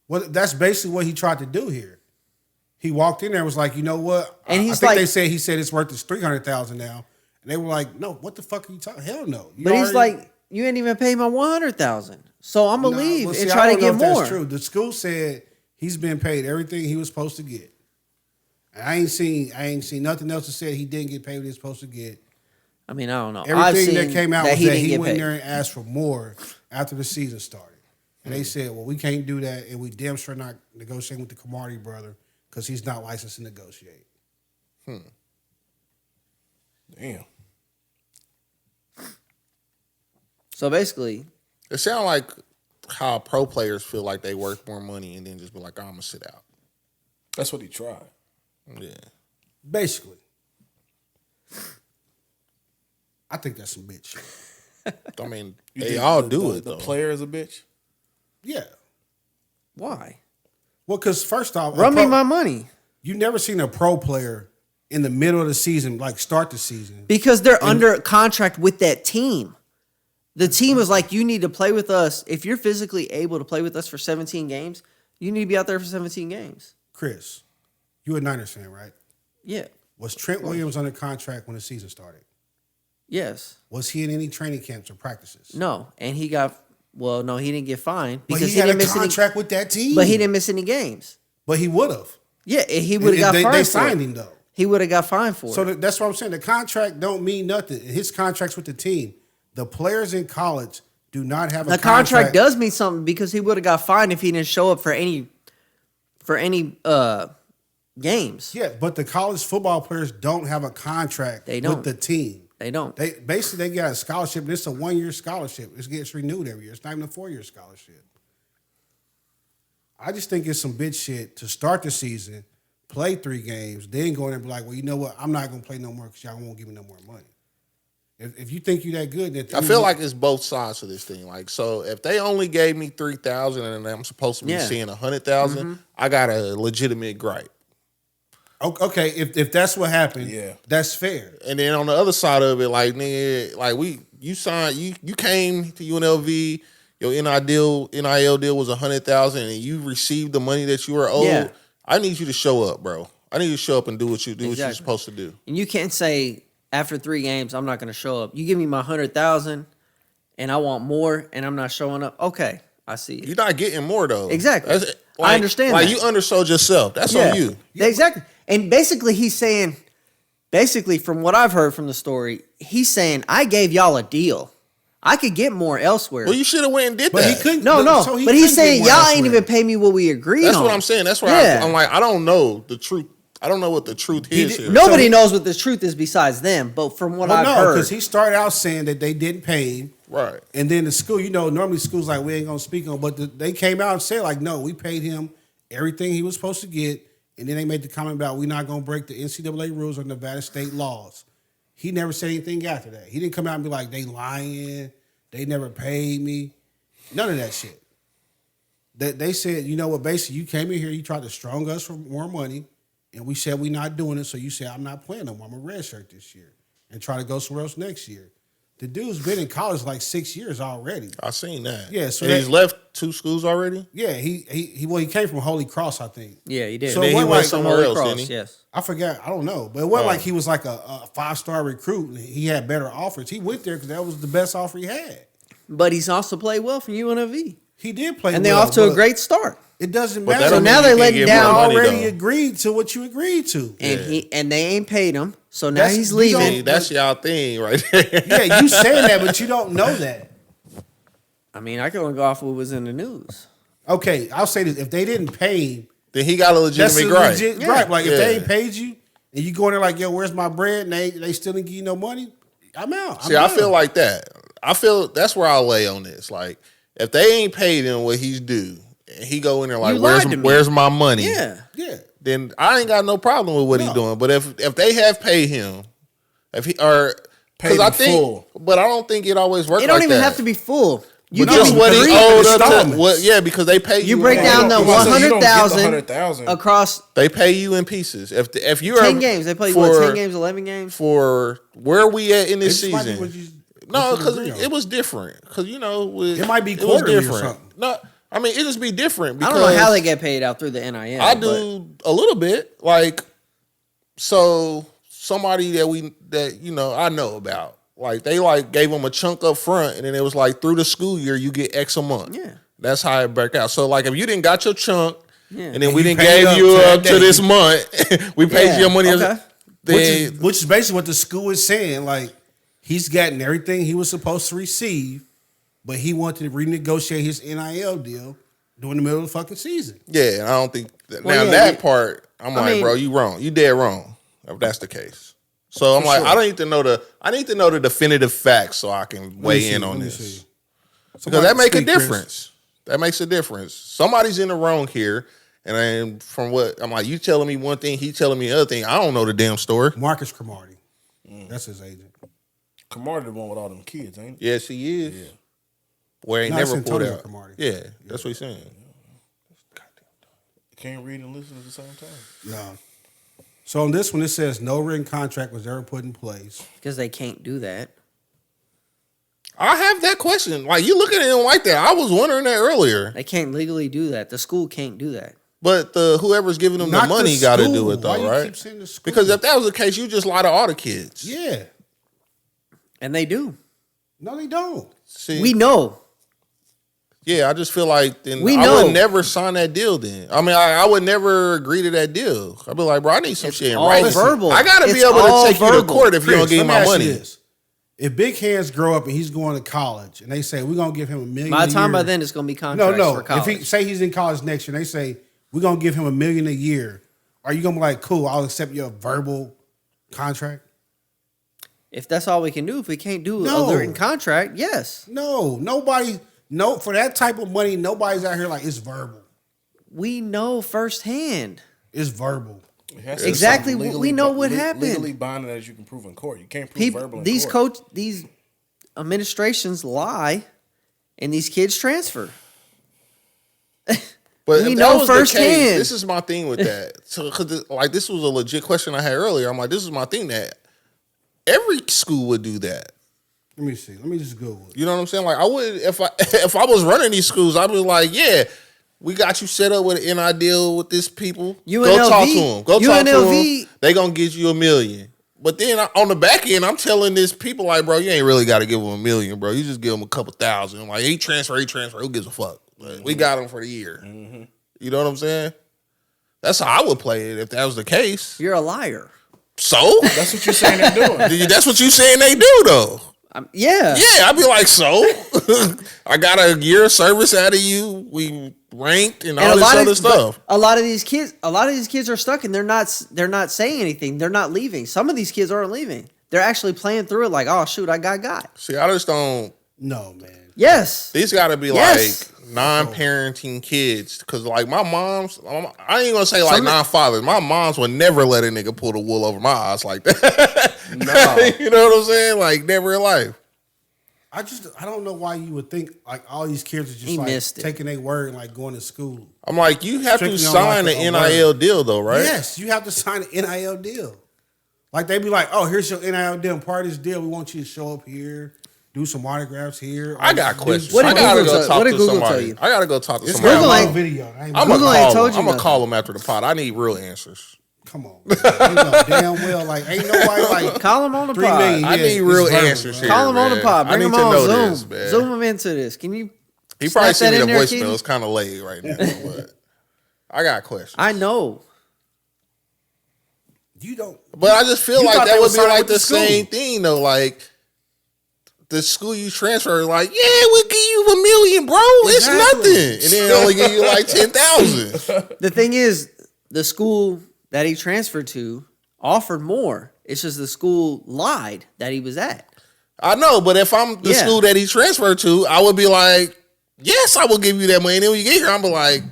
B: Well, that's basically what he tried to do here. He walked in there and was like, you know what?
C: And
B: I
C: he's
B: think
C: like-
B: they said he said it's worth $300,000 now, and they were like, no, what the fuck are you talking? Hell no. You
C: But he's
B: already-
C: like, you ain't even pay my 100,000, so I'm gonna
B: Nah,
C: leave
B: well,
C: and
B: see, I
C: try to
B: don't know
C: get
B: if that's
C: more.
B: true. The school said he's been paid everything he was supposed to get. And I ain't seen nothing else that said he didn't get paid what he was supposed to get.
C: I mean, I don't know. I've
B: Everything
C: seen
B: that came out was
C: he
B: that
C: didn't
B: he
C: get
B: went
C: paid.
B: there and asked for more after the season started. And they said, well, we can't do that, and we damn sure not negotiating with the Cromartie brother because he's not licensed to negotiate.
D: Damn.
C: So basically,
A: It sounds like how pro players feel like they worth more money and then just be like, I'm gonna sit out.
D: That's what he tried.
A: Yeah.
B: Basically. I think that's some bitch shit.
A: I mean,
D: You
A: they
D: think
A: all
D: the-
A: do
D: the,
A: it
D: The
A: though.
D: player is a bitch.
B: Yeah.
C: why?
B: Well, because first off,
C: Run me my money.
B: you never seen a pro player in the middle of the season, like start the season.
C: Because they're under contract with that team. The team is like, you need to play with us. If you're physically able to play with us for 17 games, you need to be out there for 17 games.
B: Chris, you a Niners fan, right?
C: Yeah.
B: Was Trent Williams under contract when the season started?
C: Yes.
B: Was he in any training camps or practices?
C: No. And he got, no, he didn't get fined.
B: But
C: Because
B: he had a
C: didn't miss
B: contract with that team.
C: But he didn't miss any games.
B: But he would have.
C: Yeah, he would have got fined.
B: They
C: for
B: signed
C: it.
B: him though.
C: He would have got fined for
B: So
C: it.
B: that's what I'm saying. The contract don't mean nothing. His contract's with the team. The players in college do not have a
C: The contract does mean something because he would have got fined if he didn't show up for any games.
B: Yeah, but the college football players don't have a contract
C: They don't.
B: with the team.
C: They don't.
B: They basically they got a scholarship. It's a 1-year scholarship. It gets renewed every year. It's not even a 4-year scholarship. I just think it's some bitch shit to start the season, play 3 games, then go in there and be like, well, you know what? I'm not gonna play no more because y'all won't give me no more money. If you think you that good, then
A: I feel like it's both sides to this thing. Like, so if they only gave me 3,000 and I'm supposed to be seeing 100,000, I got a legitimate gripe.
B: okay. If that's what happened,
D: Yeah.
B: that's fair.
A: And then on the other side of it, like nigga, like you signed, you came to UNLV, your NIL deal was 100,000, and you received the money that you were owed.
C: Yeah.
A: I need you to show up, bro. I need you to show up and do what you do, what you're
C: Exactly.
A: supposed to do.
C: And you can't say after 3 games, I'm not going to show up. You give me my 100,000 and I want more and I'm not showing up. Okay, I see it.
A: You're not getting more though.
C: Exactly.
A: That's,
C: I understand
A: Like
C: that.
A: you undersold yourself. That's on you.
C: Exactly. And basically he's saying, from what I've heard from the story, he's saying, I gave y'all a deal. I could get more elsewhere.
A: Well, you should have went and did
B: But
A: that.
B: he couldn't.
C: No.
B: so he
C: But he's
B: couldn't
C: saying,
B: get more
C: y'all ain't
B: elsewhere.
C: even pay me what we agreed
A: That's
C: on.
A: what I'm saying. That's why
C: Yeah.
A: I'm like, I don't know the truth. I don't know what the truth is here.
C: Nobody knows what the truth is besides them. But from what I've heard.
B: because he started out saying that they didn't pay him.
A: Right.
B: And then the school, normally schools like, we ain't going to speak on, but they came out and said, like, no, we paid him everything he was supposed to get. And then they made the comment about, we're not going to break the NCAA rules or Nevada state laws. He never said anything after that. He didn't come out and be like, they lying, they never paid me. None of that shit. They said, you know what, basically, you came in here, you tried to strong us for more money, and we said we're not doing it, so you said, I'm not playing no more. I'm a redshirt this year and try to go somewhere else next year. The dude's been in college like 6 years already.
A: I seen that.
B: Yeah, so
A: and he's left 2 schools already.
B: Yeah, he came from Holy Cross, I think.
C: Yeah, he did.
B: So
A: then he
B: it wasn't
A: went
B: like
A: somewhere
C: Holy
A: else,
C: Cross,
A: didn't he?
C: yes.
B: I forgot. I don't know, but it wasn't like he was like a 5-star recruit and he had better offers. He went there because that was the best offer he had.
C: But he's also played well for UNLV.
B: He did play,
C: And they're
B: well,
C: off to a
B: but
C: great start.
B: It doesn't
A: But
B: matter.
A: that
C: So
A: don't
C: now
A: mean
C: they're
A: you can't
C: letting
A: get
C: down
A: more money,
B: already
A: though.
B: agreed to what you agreed to.
C: And they ain't paid him. So now
B: That's-
C: he's
B: you
C: leaving.
B: don't-
A: See, that's y'all thing right there.
B: Yeah, you saying that, but you don't know that.
C: I mean, I can only go off what was in the news.
B: Okay, I'll say this: if they didn't pay him,
A: Then he got a
B: that's
A: legitimate
B: a
A: gripe.
B: legit gripe. Like if they
A: Yeah.
B: ain't paid you and you go in there like, yo, where's my bread? And they still didn't give you no money. I'm out.
A: See, I feel like that. I feel that's where I'll lay on this. Like, if they ain't paid him what he's due, and he go in there like,
C: You lied to me.
A: where's my money?
C: Yeah.
B: yeah.
A: Then I ain't got no problem with what he's doing. But if they have paid him, if he or because
D: Paid
A: I
D: him
A: think,
D: full.
A: but I don't think it always works.
C: It don't
A: like
C: even
A: that.
C: have to be full. You
A: But
C: give
A: just
C: me
A: what he
C: 3
A: owed up to.
B: installments.
A: What? Yeah, because they pay you.
C: You break
A: in-
C: down the
D: You don't get the
C: 100,000
D: 100,000
C: across
A: They pay you in pieces. If you are
C: 10 games. They play
A: for,
C: what, 10 games, 11 games?
A: for where we at in this
B: It might be
A: season.
B: what you-
A: No,
B: what you
A: because
B: agree on.
A: it was different. Because
B: It might be
A: it was
B: quarterly or
A: different.
B: something.
A: No, I mean it just be different.
C: I
A: Because
C: don't know how they get paid out through the NIL.
A: I
C: but
A: do a little bit. Like, so somebody that I know about. Like they gave them a chunk up front, and then it was like through the school year you get X a month.
C: Yeah.
A: That's how it worked out. So like if you didn't got your chunk,
C: Yeah.
A: and then
B: And
A: we
B: you
A: didn't
B: paid
A: gave
B: up
A: you
B: to that
A: up to
B: day.
A: this month, we paid
C: Yeah,
A: you your money.
C: okay.
A: Then
B: Which is basically what the school is saying. Like he's gotten everything he was supposed to receive, but he wanted to renegotiate his NIL deal during the middle of the fucking season.
A: Yeah, and I don't think that,
C: Well,
A: now
C: yeah,
A: that part. I'm like,
C: mean-
A: bro, you wrong. You dead wrong. If that's the case. So I'm like,
B: sure.
A: I need to know the definitive facts so I can weigh in on this. Because that make a difference. That makes a difference. Somebody's in the wrong here. And then from what I'm like, you telling me one thing, he telling me the other thing. I don't know the damn story.
B: Marcus Cromartie. That's his agent.
D: Cromartie the one with all them kids, ain't he?
A: Yes, he is. Yeah. Where he
B: No, it's
A: never pulled
B: Antonio
A: out.
B: Cromartie.
A: Yeah, that's what he's saying.
D: Can't read and listen at the same time.
B: No. So on this one, it says no written contract was ever put in place.
C: Because they can't do that.
A: I have that question. Like, you look at it like that. I was wondering that earlier.
C: They can't legally do that. The school can't do that.
A: But whoever's giving them
B: Not
A: the money
B: the
A: got to
B: school.
A: do it, though,
B: Why you
A: right?
B: keep saying the school?
A: Because if that was the case, you just lie to all the kids.
B: Yeah.
C: And they do.
B: No, they don't.
A: See,
C: We know.
A: yeah, I just feel like then
C: We
A: I
C: know.
A: would never sign that deal. Then I mean, I would never agree to that deal. I'd be like, bro, I need some shit in
C: all
A: writing.
C: verbal.
A: I got to be
C: It's
A: able
C: all
A: to take you to
C: verbal.
A: court if you
B: Chris,
A: don't give me
B: let me
A: my
B: ask you
A: money.
B: this. If Big Hands grow up and he's going to college and they say, we're going to give him $1 million
C: By
B: a
C: the time
B: year.
C: by then, it's going to be contracts
B: No.
C: for
B: If
C: college.
B: he say he's in college next year and they say, we're going to give him $1 million a year, are you going to be like, cool, I'll accept your verbal contract?
C: If that's all we can do, if we can't do
B: No.
C: a written contract, yes.
B: No, nobody, no, for that type of money, nobody's out here like, it's verbal.
C: We know firsthand.
B: It's verbal.
D: It has to be
C: Exactly,
D: something
C: we know what
D: legally
C: happened.
D: binding as you can prove in court. You can't prove verbal in
C: These
D: court.
C: these administrations lie, and these kids transfer.
A: But
C: We
A: if
C: know
A: that was the case,
C: firsthand.
A: this is my thing with that. So, cause like this was a legit question I had earlier. I'm like, this is my thing that every school would do that.
B: Let me see. Let me just Google it.
A: You know what I'm saying? Like I would if I was running these schools, I'd be like, yeah, we got you set up with an NI deal with this people. Go talk to them. Go talk to them. They gonna get you $1 million. But then on the back end, I'm telling this people like, bro, you ain't really got to give them $1 million, bro. You just give them a couple thousand. Like he transfer. Who gives a fuck? Like, we got him for the year.
D: Mm-hmm.
A: You know what I'm saying? That's how I would play it if that was the case.
C: You're a liar.
A: So
D: That's what you're saying they're doing.
A: that's what you saying they do though.
C: Yeah.
A: Yeah, I'd be like, so I got a year of service out of you. We ranked and all this other stuff.
C: A lot of these kids are stuck and they're not saying anything. They're not leaving. Some of these kids aren't leaving. They're actually playing through it like, oh shoot, I got.
A: See, I just don't.
B: No, man.
C: Yes.
A: These got to be
C: Yes.
A: like non-parenting kids, because like my mom's, I ain't gonna say like non-fathers. My moms would never let a nigga pull the wool over my eyes like that.
D: No.
A: You know what I'm saying? Like never in life.
B: I don't know why you would think like all these kids are just
C: He
B: like
C: missed it.
B: taking their word and like going to school.
A: I'm like, you have to
B: Strictly on
A: sign
B: like
A: an
B: a
A: NIL deal though, right?
B: Yes, you have to sign an NIL deal. Like they be like, oh, here's your NIL deal. Part of this deal, we want you to show up here, do some autographs here.
A: I got questions.
C: What
A: I
C: did
A: gotta
C: Google
A: go
C: tell-
A: talk
C: what did
A: to
C: Google
A: somebody.
C: tell you?
A: I gotta go talk to
B: It's
A: somebody.
C: Google
B: got a
C: ain't-
B: long video. I ain't
A: I'm
C: Google
A: gonna
C: ain't
A: call
C: told
A: him.
C: you
A: I'm gonna
C: nothing.
A: call him after the pod. I need real answers.
B: Come on, man. You know damn well like ain't nobody like
C: Call him on the
B: 3
C: pod.
B: million.
A: I
B: Yeah,
A: need
B: it's
A: real
B: verbal,
A: answers
B: bro.
A: here.
C: Call him on the
A: man.
C: pod.
A: I
C: Bring
A: need
C: him
A: to
C: on
A: know
C: Zoom.
A: this, man.
C: Zoom him into this. Can you?
A: He probably
C: snap
A: sent me
C: that
A: the
C: in there,
A: voicemail.
C: Keaton?
A: It's kind of late right now, but I got questions.
C: I know.
B: You don't.
A: But I just feel
B: You
A: like
B: thought
A: that
B: they
A: would
B: was
A: be
B: signing
A: like
B: with
A: the
B: the school.
A: same thing though. Like the school you transfer, like, yeah, we'll give you $1 million, bro. It's
B: Exactly.
A: nothing, and then they only give you like 10,000.
C: The thing is, the school that he transferred to offered more. It's just the school lied that he was at.
A: I know, but if I'm the
C: Yeah.
A: school that he transferred to, I would be like, yes, I will give you that money. And then when you get here, I'm be like,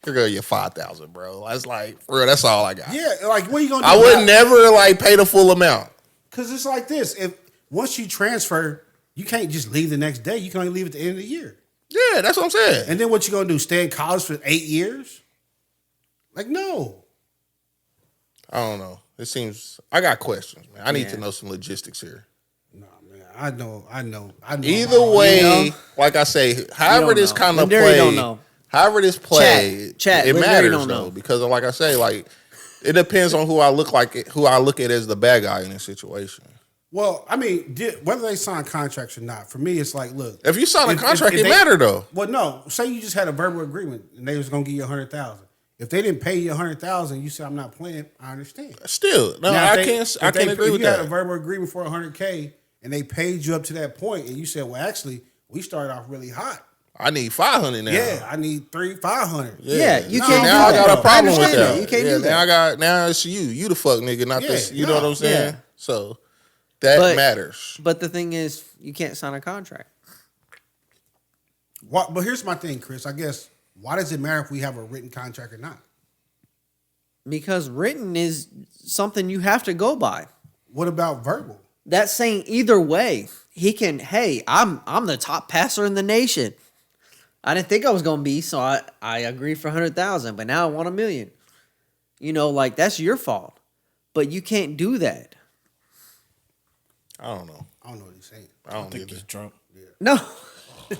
A: here go your 5,000, bro. That's like, for real, that's all I got.
B: Yeah, like what are you gonna do?
A: I would never like pay the full amount.
B: Because it's like this. If once you transfer, you can't just leave the next day. You can only leave at the end of the year.
A: Yeah, that's what I'm saying.
B: And then what you gonna do? Stay in college for 8 years? Like no.
A: I don't know. It seems I got questions, man. I need
C: Yeah.
A: to know some logistics here.
B: No, man. I know.
A: Either way, like I say, however
C: don't
A: this
C: know.
A: kind of
C: Lindari
A: play,
C: don't know.
A: however this play,
C: Chat,
A: it
C: Lindari
A: matters
C: don't
A: though,
C: know.
A: because like I say, like it depends on who I look at as the bad guy in this situation.
B: Well, I mean, whether they sign contracts or not, for me, it's like, look.
A: If you sign a contract,
B: if
A: it
B: they-
A: matter though.
B: Well, no. Say you just had a verbal agreement and they was gonna give you 100,000. If they didn't pay you 100,000, you said I'm not playing. I understand.
A: Still, no,
B: Now,
A: I
B: if
A: can't. I
B: if
A: can't agree
B: if
A: with
B: you had a
A: that.
B: verbal agreement for 100K and they paid you up to that point, and you said, well, actually, we started off really hot.
A: I need 500 now.
B: Yeah, I need 500.
C: Yeah, you
B: No,
C: can't do
A: Now I
C: that.
A: got a problem with
C: understand
A: that.
C: You can't
A: yeah,
C: do that.
A: now it's you. You the fuck nigga, not
B: Yeah,
A: this. You know what I'm saying?
C: Yeah.
A: So that
C: But-
A: matters.
C: But the thing is, you can't sign a contract.
B: But here's my thing, Chris. I guess why does it matter if we have a written contract or not?
C: Because written is something you have to go by.
B: What about verbal?
C: That's saying either way, he can, hey, I'm the top passer in the nation. I didn't think I was gonna be, so I agreed for 100,000, but now I want $1 million. You know, like that's your fault. But you can't do that.
A: I don't know.
B: I don't know what he's saying.
A: I don't
D: think
A: either.
D: he's drunk.
C: No.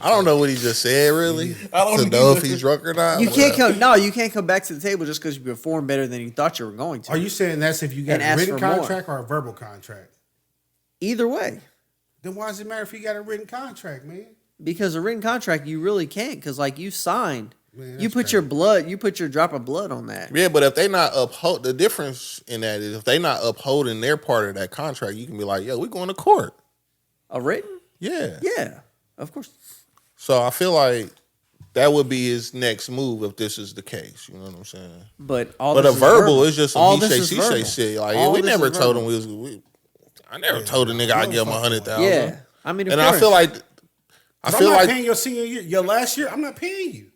A: I don't know what he just said really.
D: I don't
A: to know
D: either.
A: if he's drunk or not.
C: You
A: but-
C: can't come. No, you can't come back to the table just because you performed better than you thought you were going to.
B: Are you saying that's if you got
C: And
B: a
C: ask
B: written
C: for more.
B: contract or a verbal contract?
C: Either way,
B: Then why does it matter if you got a written contract, man?
C: because a written contract you really can't, because like you signed,
B: Man,
C: you
B: that's
C: put
B: crazy.
C: your blood, you put your drop of blood on that.
A: Yeah, but if they not uphold the difference in that is if they not upholding their part of that contract, you can be like, yo, we going to court.
C: A written?
A: Yeah.
C: Yeah, of course.
A: So I feel like that would be his next move if this is the case. You know what I'm saying?
C: But all
A: But
C: this
A: a
C: is
A: verbal is just
C: All
A: some he
C: this
A: say,
C: is
A: she
C: verbal.
A: say shit. Like, yeah,
C: All
A: we
C: this
A: never
C: is
A: told
C: verbal.
A: him I never told a nigga I'd give him 100,000.
C: Yeah, I mean, of
A: And
C: course.
A: I feel like
B: I'm not paying your senior year, your last year. I'm not paying you.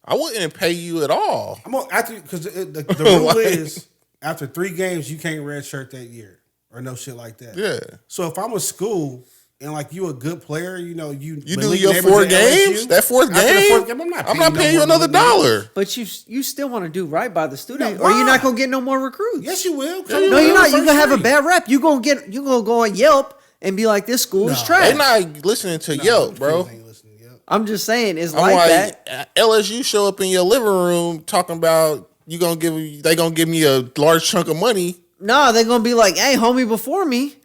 A: I wouldn't pay you at all.
B: I'm on, after because the rule
A: Like-
B: is after 3 games you can't redshirt that year or no shit like that.
A: Yeah.
B: So if I'm a school and like you a good player, you know you
A: You do
B: Malik
A: your
B: Neighbors
A: 4
B: at
A: games?
B: LSU,
A: That fourth
B: after the
A: game?
B: fourth game, I'm not paying
A: you
B: no more
A: another
B: Malik Neighbors.
A: $1.
C: But you still want to do right by the student,
B: No,
C: or you're
B: why?
C: not gonna get no more recruits.
B: Yes, you will.
A: Yeah, you
C: No, you're not. You're
B: First
C: gonna have a
B: three.
C: bad rep. You gonna go on Yelp and be like, this school is
B: No.
C: trash.
A: They not listening to Yelp, bro.
B: Kids ain't listening, yep.
C: I'm just saying, it's
A: I'm
C: like
A: like,
C: that.
A: LSU show up in your living room talking about they gonna give me a large chunk of money,
C: No, they're gonna be like, hey, homie before me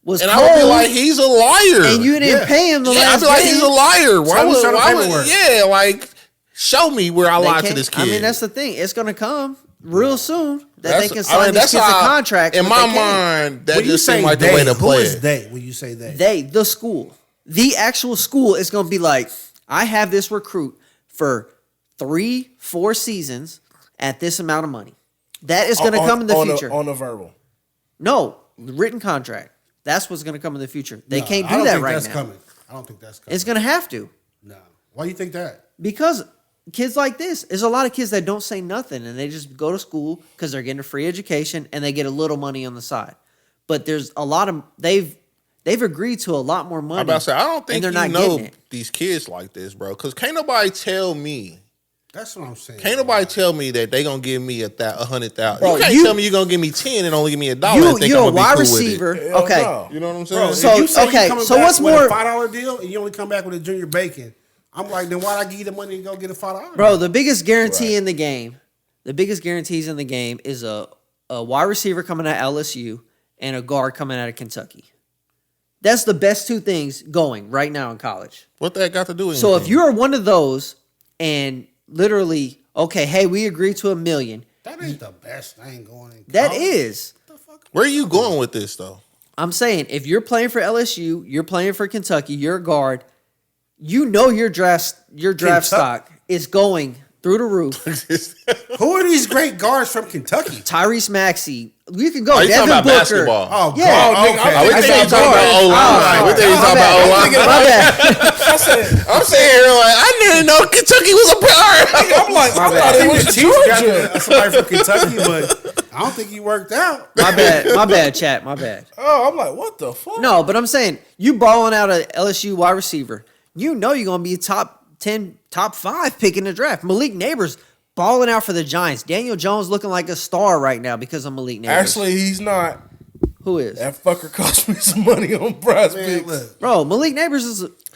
C: was
A: and
C: cold,
A: I would be like, he's a liar,
C: and you didn't
B: Yeah.
C: pay him the
A: yeah, I'd
C: last
A: be like,
C: game.
A: he's a liar. Why
B: Tell me
A: would,
B: show the
A: why would,
B: paperwork.
A: yeah, like, show me where I
C: They
A: lied to
C: can't-
A: this kid.
C: I mean, that's the thing. It's gonna come real soon that they can
A: I
C: sign
A: mean,
C: these
A: that's
C: kids a
A: how-
C: contract.
A: In
C: but
A: my
C: they can't.
A: mind, that
B: When you
A: just
B: say
A: seemed like
B: they,
A: the way to
B: who
A: play
B: is
A: it.
B: they? When you say they,
C: The school, the actual school is gonna be like, I have this recruit for 3-4 seasons at this amount of money. That is going to come in the future.
D: On the verbal.
C: No, written contract. That's what's going to come in the future. They
B: No,
C: can't
B: I
C: do
B: don't
C: that
B: think
C: right
B: that's
C: now.
B: Coming. I don't think that's coming.
C: It's going to have to,
B: No. Why you think that?
C: because kids like this, there's a lot of kids that don't say nothing and they just go to school because they're getting a free education and they get a little money on the side. But there's a lot of they've agreed to a lot more money.
A: I'm about to say, I don't think
C: and they're
A: you
C: not
A: know
C: getting it.
A: these kids like this, bro. Because can't nobody tell me.
B: That's what I'm saying.
A: Can't nobody tell me that they gonna give me 100,000.
C: Bro,
A: You can't
C: you-
A: tell me you're gonna give me 10 and only give me $1
C: You
A: and think
C: you're
A: I'm
C: a
A: gonna be
C: wide
A: cool
C: receiver.
A: with it.
D: Hell
C: Okay.
D: no.
A: You know what I'm
B: Bro,
A: saying?
C: So-
B: if you say
C: okay,
B: you coming
C: so
B: back
C: what's
B: with
C: more-
B: a $5 deal and you only come back with a junior bacon, I'm like, then why'd I give you the money to go get a $5?
C: Bro, the biggest guarantee
A: Right.
C: in the game, the biggest guarantees in the game is a wide receiver coming out of LSU and a guard coming out of Kentucky. That's the best two things going right now in college.
A: What that got to do with
C: So if
A: anything?
C: you're one of those and literally, okay, hey, we agreed to $1 million.
B: That ain't the best thing going in
C: That
B: college.
C: is.
A: Where are you going with this though?
C: I'm saying if you're playing for LSU, you're playing for Kentucky, you're a guard, you know your draft
B: Kentucky.
C: stock is going through the roof.
B: Who are these great guards from Kentucky?
C: Tyrese Maxey, you can go.
A: Are you
C: Devin
A: talking about
C: Booker.
A: basketball?
B: Oh,
C: Yeah.
B: God.
D: Oh, nigga,
B: Okay.
A: Oh, we
C: I
A: think
C: said
A: you talking
C: guard.
A: about O-line.
C: Oh,
A: We think you
C: my
A: talking
C: bad.
A: about O-line.
C: My bad.
D: I said,
A: I'm saying here like I didn't know Kentucky was a part.
D: I'm like, I
C: bad.
D: thought it was
B: Chiefs got
D: Georgia.
B: somebody from Kentucky, but I don't think he worked out.
C: My bad, chat. My bad.
D: Oh, I'm like, what the fuck?
C: No, but I'm saying you balling out a LSU wide receiver. You know you're gonna be a top 10, top 5 pick in the draft. Malik Neighbors balling out for the Giants. Daniel Jones looking like a star right now because of Malik Neighbors.
D: Actually, he's not.
C: who is?
D: That fucker cost me some money on prize
B: Man,
D: picks.
B: look.
C: Bro, Malik Neighbors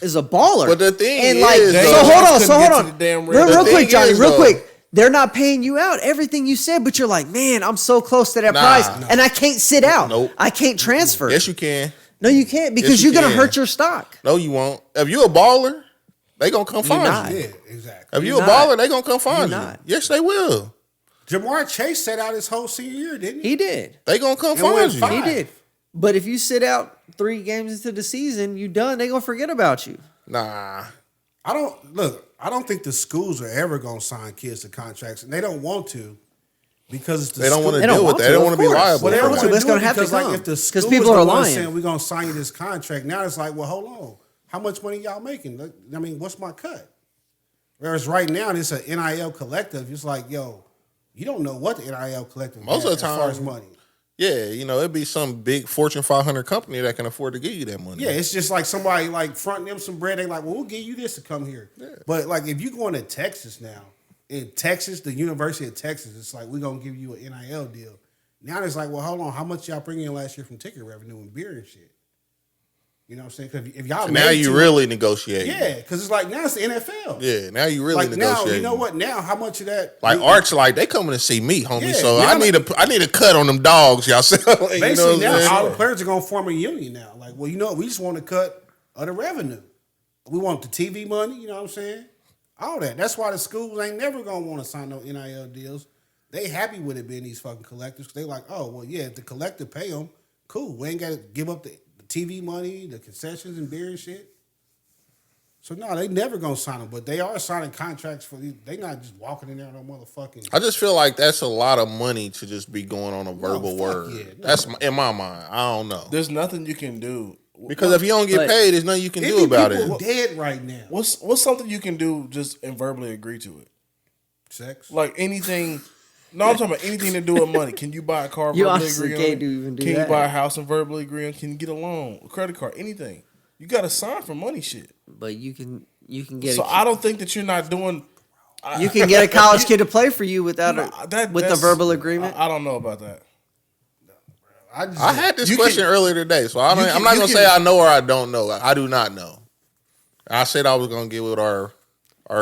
C: is a baller.
A: But the thing
C: and
A: is,
C: like,
A: though,
C: so
D: Daniel
C: hold on,
D: Jones
C: so
D: couldn't
C: hold
D: get
C: on,
D: to the damn
C: real,
D: rim.
C: real
A: The
C: quick,
A: thing
C: Johnny,
A: is,
C: real
A: though-
C: quick. They're not paying you out everything you said, but you're like, man, I'm so close to that
A: Nah.
C: price, and I can't sit out.
A: Nope.
C: I can't transfer.
A: Yes, you can.
C: No, you can't because
A: Yes, you
C: you're gonna
A: can.
C: hurt your stock.
A: No, you won't. If you a baller, they gonna come find
C: not.
A: you.
B: Yeah, exactly.
A: If you
C: You're
A: a
C: not.
A: baller, they gonna come find
C: You're
A: you.
C: not.
A: Yes, they will.
B: Jamar Chase sat out his whole senior year, didn't he?
C: He did.
A: They gonna come
B: And
A: find
B: went
A: you.
B: five.
C: He did. But if you sit out 3 games into the season, you done. They gonna forget about you.
A: Nah.
B: I don't think the schools are ever gonna sign kids to contracts, and they don't want to because it's the
A: They don't want to
C: They don't
A: deal with
C: want
A: that. They
C: to,
A: don't want
C: of
A: to be
C: course.
A: liable.
B: Well, they don't
C: want
B: want
C: to,
B: to
C: but it's
B: do
C: gonna
B: it
C: have to
B: because, like,
C: come.
B: if the
C: 'Cause
B: schools
C: people
B: are
C: are
B: the ones
C: lying.
B: saying we're gonna sign you this contract, now it's like, well, hold on, how much money y'all making? I mean, what's my cut? Whereas right now, it's an NIL collective. It's like, yo, you don't know what the NIL collective
A: Most
B: has
A: of the
B: as far as
A: time-
B: money.
A: Yeah, it'd be some big Fortune 500 company that can afford to give you that money.
B: Yeah, it's just like somebody like fronting them some bread. They like, well, we'll give you this to come here.
A: Yeah.
B: But like, if you going to Texas now, in Texas, the University of Texas, it's like we're gonna give you an NIL deal. Now it's like, well, hold on, how much y'all bring in last year from ticket revenue and beer and shit? You know what I'm saying? Because if y'all
A: So now
B: made
A: you
B: too-
A: really negotiate.
B: yeah, because it's like now it's the NFL.
A: Yeah, now you really
B: Like now,
A: negotiate.
B: you know what? Now, how much of that?
A: Like Arch, like they coming to see me, homie.
B: Yeah,
A: so
B: now
A: I need a cut on them dogs, y'all. You know what
B: Basically,
A: I'm
B: now
A: saying?
B: all the players are gonna form a union now. Like, well, you know what? We just want to cut of the revenue. We want the TV money. You know what I'm saying? All that. That's why the schools ain't never gonna want to sign no NIL deals. They happy with it being these fucking collectives. They like, oh well, yeah, if the collective pay them, cool. We ain't got to give up the TV money, the concessions and beer and shit. So no, they never gonna sign them, but they are signing contracts for these. They not just walking in there on no motherfucking.
A: I just feel like that's a lot of money to just be going on a verbal
B: fuck
A: word.
B: yeah, no.
A: That's in my mind. I don't know.
D: There's nothing you can do
A: Because if you don't get
C: But-
A: paid, there's nothing you can do about it.
B: Dead right now.
D: what's something you can do just and verbally agree to it?
B: Sex.
D: Like anything. No, I'm talking about anything to do with money. Can you buy a car?
C: You
D: verbally
C: honestly
D: agree on
C: can't
D: it?
C: even do
D: Can
C: that.
D: you buy a house and verbally agree on? Can you get a loan, a credit card, anything? You got to sign for money shit.
C: But you can get
D: So I don't think that you're not doing.
C: you can get a college kid to play for you without
D: Nah,
C: with a
D: that's-
C: verbal agreement.
D: I don't know about that.
A: I had this
D: You
A: question
D: can-
A: earlier today, so I'm not
D: you
A: gonna
D: can-
A: say I know or I don't know. I do not know. I said I was gonna get with our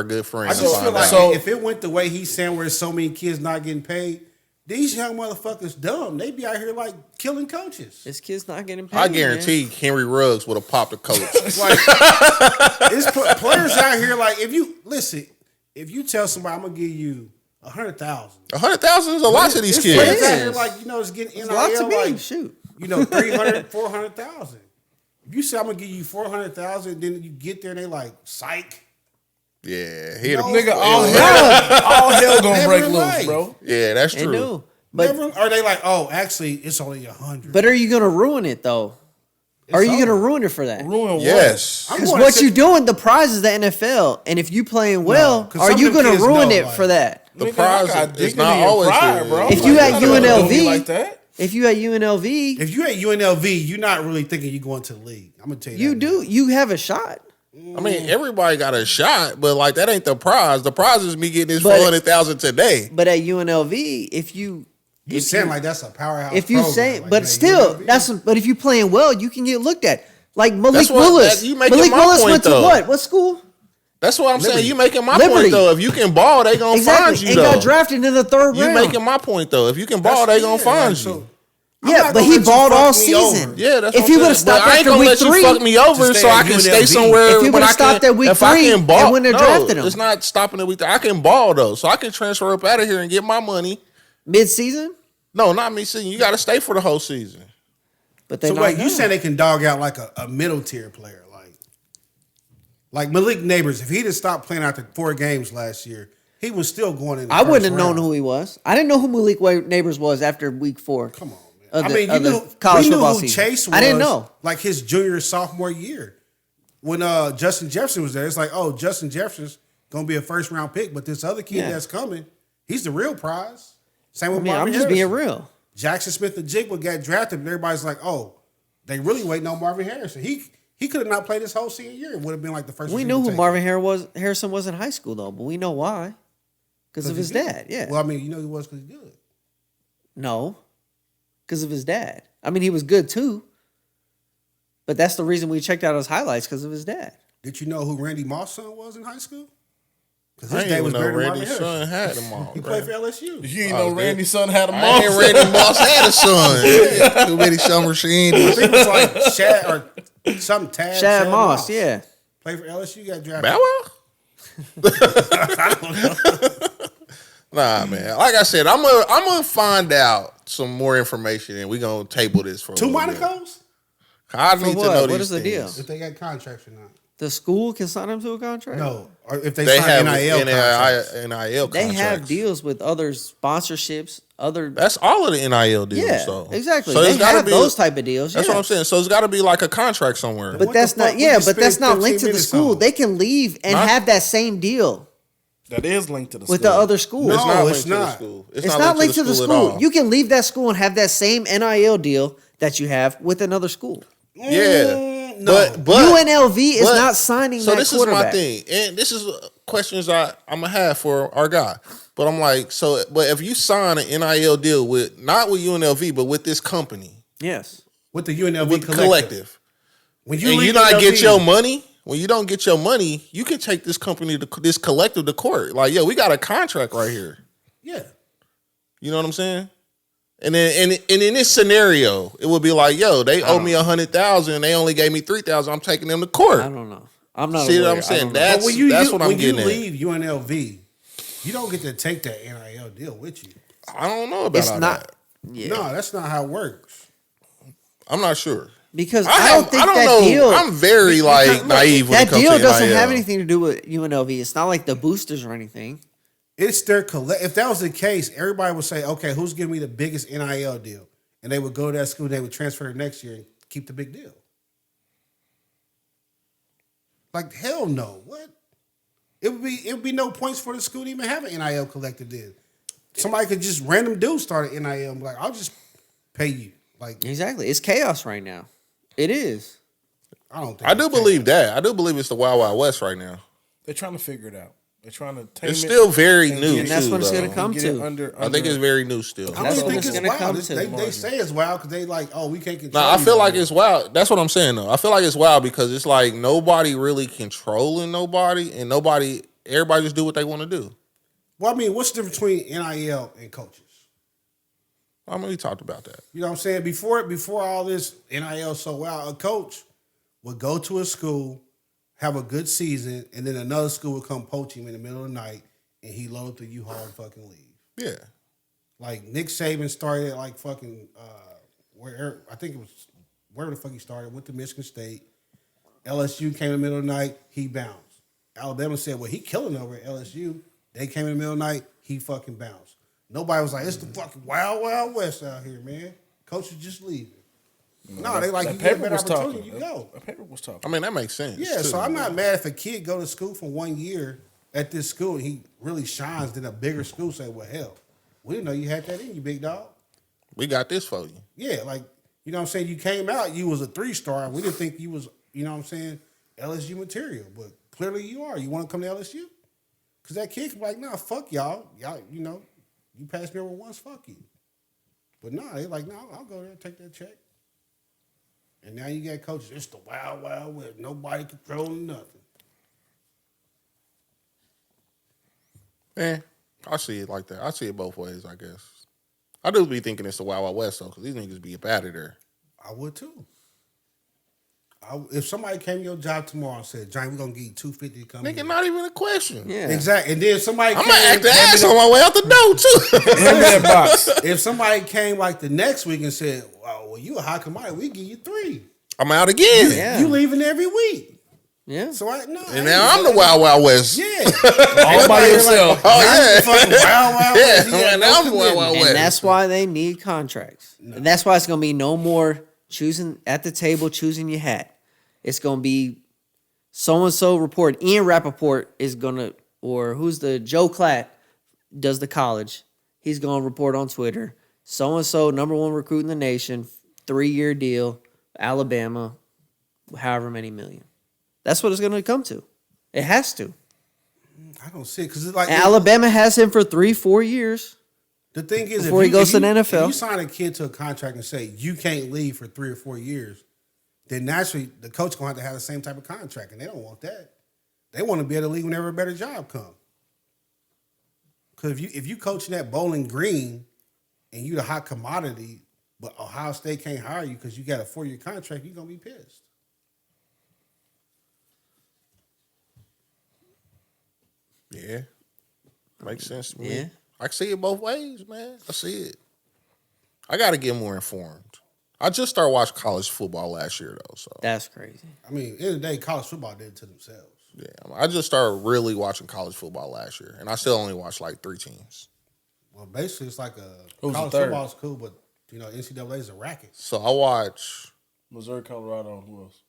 A: good friend.
B: I
A: and
B: just
A: find
B: feel like
A: out.
D: So-
B: if it went the way he's saying, where so many kids not getting paid, these young motherfuckers dumb. They be out here like killing coaches.
C: This kid's not getting paid.
A: I guarantee Henry Ruggs would have popped the coach.
B: Like it's players out here. Like if you tell somebody I'm gonna give you 100,000,
A: 100,000 is a lot to these
B: It's players
A: kids.
B: out here
C: is.
B: like it's getting
C: It's
B: NIL
C: lots of me.
B: like
C: Shoot.
B: 300, 400,000. If you say I'm gonna give you 400,000, then you get there and they like psych.
A: Yeah, he
B: No.
D: Nigga, all hell gonna
B: Never
D: break
B: in
D: loose,
B: life.
D: bro.
A: yeah, that's
C: They
A: true.
C: do. But
B: Never, are they like, oh, actually, it's only 100.
C: but are you gonna ruin it though? Are you gonna ruin it for that?
D: Ruin what?
A: Yes,
B: I'm
C: Because
B: going to
C: what
B: say-
C: you doing, the prize is the NFL, and if you playing well,
B: 'cause
C: are
B: some
C: you
B: of them
C: gonna
B: kids
C: ruin
B: know,
C: it
B: like-
C: for that?
A: the
D: Nigga,
A: prize
D: I got
A: is
D: dignity
A: not
D: and
A: always
D: pride,
A: there.
D: bro.
C: If you
D: Like,
C: at
D: you gotta
C: UNLV,
D: do me like that.
C: If you at UNLV,
B: If you at UNLV, you're not really thinking you're going to the league. I'm gonna tell you.
C: you
B: that
C: do. You have a shot.
A: I mean, everybody got a shot, but like that ain't the prize. The prize is me getting this
C: But-
A: 400,000 today.
C: But at UNLV, if you
B: You saying like that's a powerhouse.
C: if you
B: program.
C: say,
B: Like,
C: but
B: man,
C: still,
B: UNLV?
C: but if you playing well, you can get looked at. Like Malik
A: That's what-
C: Willis.
A: that- you making
C: Malik
A: my
C: Willis
A: point,
C: went to
A: though.
C: what school?
A: That's what I'm saying.
B: Liberty.
A: You making my
C: Liberty.
A: point though. If you can ball, they gonna
C: Exactly,
A: find you
C: and
A: though.
C: got drafted in the third
A: You
C: round.
A: making my point though. If you can ball, they gonna find you.
B: I'm
C: Yeah,
B: not
C: but
B: gonna
C: he
B: let you
C: balled
B: fuck
C: all
B: me
C: season.
B: over.
A: Yeah, that's
C: If
A: what
C: he
A: I'm
C: would've
A: saying. But
C: stopped
A: I ain't
C: after
A: gonna
C: week
A: let you
C: 3
A: fuck me over
B: to
A: so
B: stay
A: I
B: at
A: can stay
B: UNLV.
A: somewhere.
C: If he
A: when
C: would've
A: I can-
C: stopped at week
A: if I
C: 3
A: can
C: and
A: ball,
C: wouldn't have
A: no,
C: drafted him.
A: It's not stopping at week 3. I can ball though, so I can transfer up out of here and get my money.
C: Mid-season,
A: No, not me seeing. You got to stay for the whole season.
C: but they
B: So
C: not
B: wait, you
C: gonna.
B: saying they can dog out like a middle tier player, like Malik Neighbors? If he'd have stopped playing after 4 games last year, he was still going in. The
C: I wouldn't have
B: first
C: known
B: round.
C: who he was. I didn't know who Malik Neighbors was after week 4.
B: Come on, man.
C: Of
B: I
C: the-
B: mean, you
C: of the
B: knew
C: college
B: we knew
C: football
B: who
C: season.
B: Chase was.
C: I didn't know.
B: Like his junior sophomore year when Justin Jefferson was there. It's like, oh, Justin Jefferson's gonna be a first round pick, but this other kid
C: Yeah.
B: that's coming, he's the real prize. Same
C: I
B: with
C: mean, I'm
B: Marvin
C: just being
B: Harrison.
C: real.
B: Jackson Smith and Jigba got drafted, and everybody's like, oh, they really waiting on Marvin Harrison. He could have not played this whole senior year. It would have been like the first.
C: We
B: receiver
C: knew who
B: taken.
C: Marvin Harrison was in high school, though, but we know why. Because of his
B: he good.
C: dad, yeah.
B: Well, I mean, you know he was because he's good.
C: No, because of his dad. I mean, he was good too. But that's the reason we checked out his highlights, because of his dad.
B: Did you know who Randy Moss' son was in high school? Because
A: I
B: his
A: ain't
B: dad
A: even
B: was
A: know
B: better than
A: Randy's
B: Marvin Harrison.
A: son had them all.
B: He
A: bro.
B: played for LSU.
D: You ain't
A: Oh,
D: know
A: good.
D: Randy's son had a
A: I
D: mom.
A: ain't Randy Moss had a son. Too many summer scenes.
B: I think it was like Shad or something.
C: Shad Moss, yeah.
B: Played for LSU. Got drafted.
A: Bow Wow? Nah, man. Like I said, I'm gonna find out some more information and we gonna table this for a
B: Two
A: little bit.
B: Monaco's?
A: I need to
C: what?
A: know
C: What
A: these
C: is the
A: things.
C: deal?
B: If they got contracts or not.
C: The school can sign them to a contract.
B: No, or if they,
A: They
B: sign
A: have
B: NIL contracts.
A: NIL
C: They
A: contracts.
C: have deals with other sponsorships, other.
A: That's all of the NIL deals,
C: Yeah,
A: though.
C: exactly.
A: So
C: They
A: it's gotta
C: have
A: be
C: those type of deals.
A: That's
C: yeah.
A: what I'm saying. So it's got to be like a contract somewhere.
C: But
B: What
C: that's
B: the fuck
C: not.
B: would
C: Yeah,
B: you
C: but that's
B: spend
C: not linked to
B: 15
C: the
B: minutes
C: school.
B: on?
C: They can leave and
A: Not-
C: have that same deal
D: That is linked to the
C: with
D: school.
C: the other school.
B: No,
A: It's not
B: it's
A: linked to the
B: not.
A: school.
C: It's not linked to the
A: at
C: school.
A: all.
C: You can leave that school and have that same NIL deal that you have with another school.
A: Yeah,
B: No.
A: but
C: UNLV is
A: but-
C: not signing
A: So
C: that
A: this is
C: quarterback.
A: my thing, and this is questions I'm gonna have for our guy. But I'm like, but if you sign an NIL deal with not with UNLV, but with this company,
C: Yes.
B: With the UNLV
A: with
B: collective. When
A: and you
B: leave
A: not get
B: UNLV,
A: your money, when you don't get your money, you can take this company to this collective to court. Like, yo, we got a contract right here.
B: Yeah.
A: You know what I'm saying? And then and in this scenario, it would be like, yo, they owe me 100,000 and they only gave me 3,000. I'm taking them to court.
C: I don't know. I'm not.
A: See
C: a
A: what
C: lawyer.
A: I'm saying?
C: I don't know.
A: That's what I'm
B: when you
A: getting at.
B: leave UNLV, you don't get to take that NIL deal with you.
A: I don't know about
C: It's
A: all
C: not.
A: that.
C: Yeah.
B: No, that's not how it works.
A: I'm not sure.
C: Because
A: I
C: don't think
A: don't
C: that
A: know.
C: deal.
A: I'm very
B: look,
A: naive when it
C: that
A: comes
C: deal
A: to
C: doesn't
A: NIL.
C: have anything to do with UNLV. It's not like the boosters or anything.
B: It's their if that was the case, everybody would say, okay, who's giving me the biggest NIL deal? And they would go to that school, they would transfer them next year and keep the big deal. Like, hell no. What? It would be no points for the school to even have an NIL collective deal. Somebody could just random dude start an NIL and be like, I'll just pay you. Like,
C: Exactly. It's chaos right now. It is.
B: I don't think
A: I do believe that. I do believe it's the Wild Wild West right now.
D: They're trying to figure it out. They're trying to tame
A: It's
D: it
A: still very new,
C: And that's
A: too,
C: what it's
A: though.
C: gonna come
D: get it
C: to.
D: under
A: I think it's very new still.
B: I
C: That's
B: don't
C: what
B: think
C: it's
B: it's
C: gonna come
B: wild.
C: to.
B: They say it's wild because they like, oh, we can't control.
A: No, I
B: you
A: feel
B: no
A: like
B: more.
A: it's wild. That's what I'm saying, though. I feel like it's wild because it's like nobody really controlling nobody, and everybody just do what they want to do.
B: Well, I mean, what's the difference between NIL and coaches?
A: I mean, we talked about that.
B: You know what I'm saying? Before all this NIL so wild, a coach would go to a school, have a good season, and then another school would come poach him in the middle of the night, and he load up the U-Haul and fucking leave.
A: Yeah.
B: Like Nick Saban started at like fucking I think it was wherever the fuck he started, went to Michigan State. LSU came in the middle of the night, he bounced. Alabama said, well, he killing over at LSU. They came in the middle of the night, he fucking bounced. Nobody was like, it's the fucking wild, wild west out here, man. Coaches just leaving. No, they like, you get a better opportunity, you go.
D: A paper was talking.
A: I mean, that makes sense.
B: Yeah,
A: too.
B: so I'm not mad if a kid go to school for 1 year at this school and he really shines, then a bigger school say, well, hell, we didn't know you had that in you, big dog.
A: We got this for you.
B: Yeah, like, you know what I'm saying? You came out, you was a 3-star. We didn't think you was, you know what I'm saying, LSU material. But clearly you are. You want to come to LSU? Because that kid can be like, nah, fuck y'all. Y'all, you know, you passed me over once, fuck you. But nah, they like, nah, I'll go there and take that check. And now you got coaches, it's the wild, wild west. Nobody controlling nothing.
A: I see it like that. I see it both ways, I guess. I do be thinking it's the Wild Wild West, though, because these niggas be up out of there.
B: I would too. If somebody came to your job tomorrow and said, Johnny, we're going to give you $250 to come
A: Nigga,
B: here.
A: not even a question.
C: Yeah.
B: Exactly. And then somebody
A: I'm going to act the ass on my way out the door, too.
D: Hand me that box.
B: if somebody came like the next week and said, well, you a high commodity, we give you 3.
A: I'm out again.
C: Yeah.
B: You leaving every week.
C: Yeah.
B: So no.
A: And now I'm the Wild Wild West.
B: Yeah.
D: All by yourself.
A: Oh, yeah.
B: Fucking wild, wild
A: Yeah,
B: west. He had
A: now I'm
B: no
A: the Wild Wild
B: commitment.
A: West.
C: And that's why they need contracts. And that's why it's going to be no more choosing at the table, choosing your hat. It's going to be so-and-so report. Ian Rappaport is going to, or who's the, Joe Klatt does the college. He's going to report on Twitter. So-and-so, number 1 recruit in the nation, 3-year deal, Alabama, however many million. That's what it's going to come to. It has to.
B: I don't see it because it's like
C: Alabama has him for 3-4 years.
B: the thing is
C: before he goes to the NFL.
B: If you sign a kid to a contract and say you can't leave for 3 or 4 years, then naturally the coach gonna have to have the same type of contract, and they don't want that. They want to be able to leave whenever a better job comes. Because if you coaching at Bowling Green and you the hot commodity, but Ohio State can't hire you because you got a 4-year contract, you're gonna be pissed.
A: Yeah. Makes sense to me.
C: Yeah.
A: I see it both ways, man. I see it. I got to get more informed. I just started watching college football last year though, so
C: That's crazy.
B: I mean, in the day, college football did it to themselves.
A: yeah, I just started really watching college football last year, and I still only watch like 3 teams.
B: Well, basically, it's like
D: Who's the
B: college
D: third?
B: football is cool, but NCAA is a racket.
A: So I watch
D: Missouri, Colorado, and who else?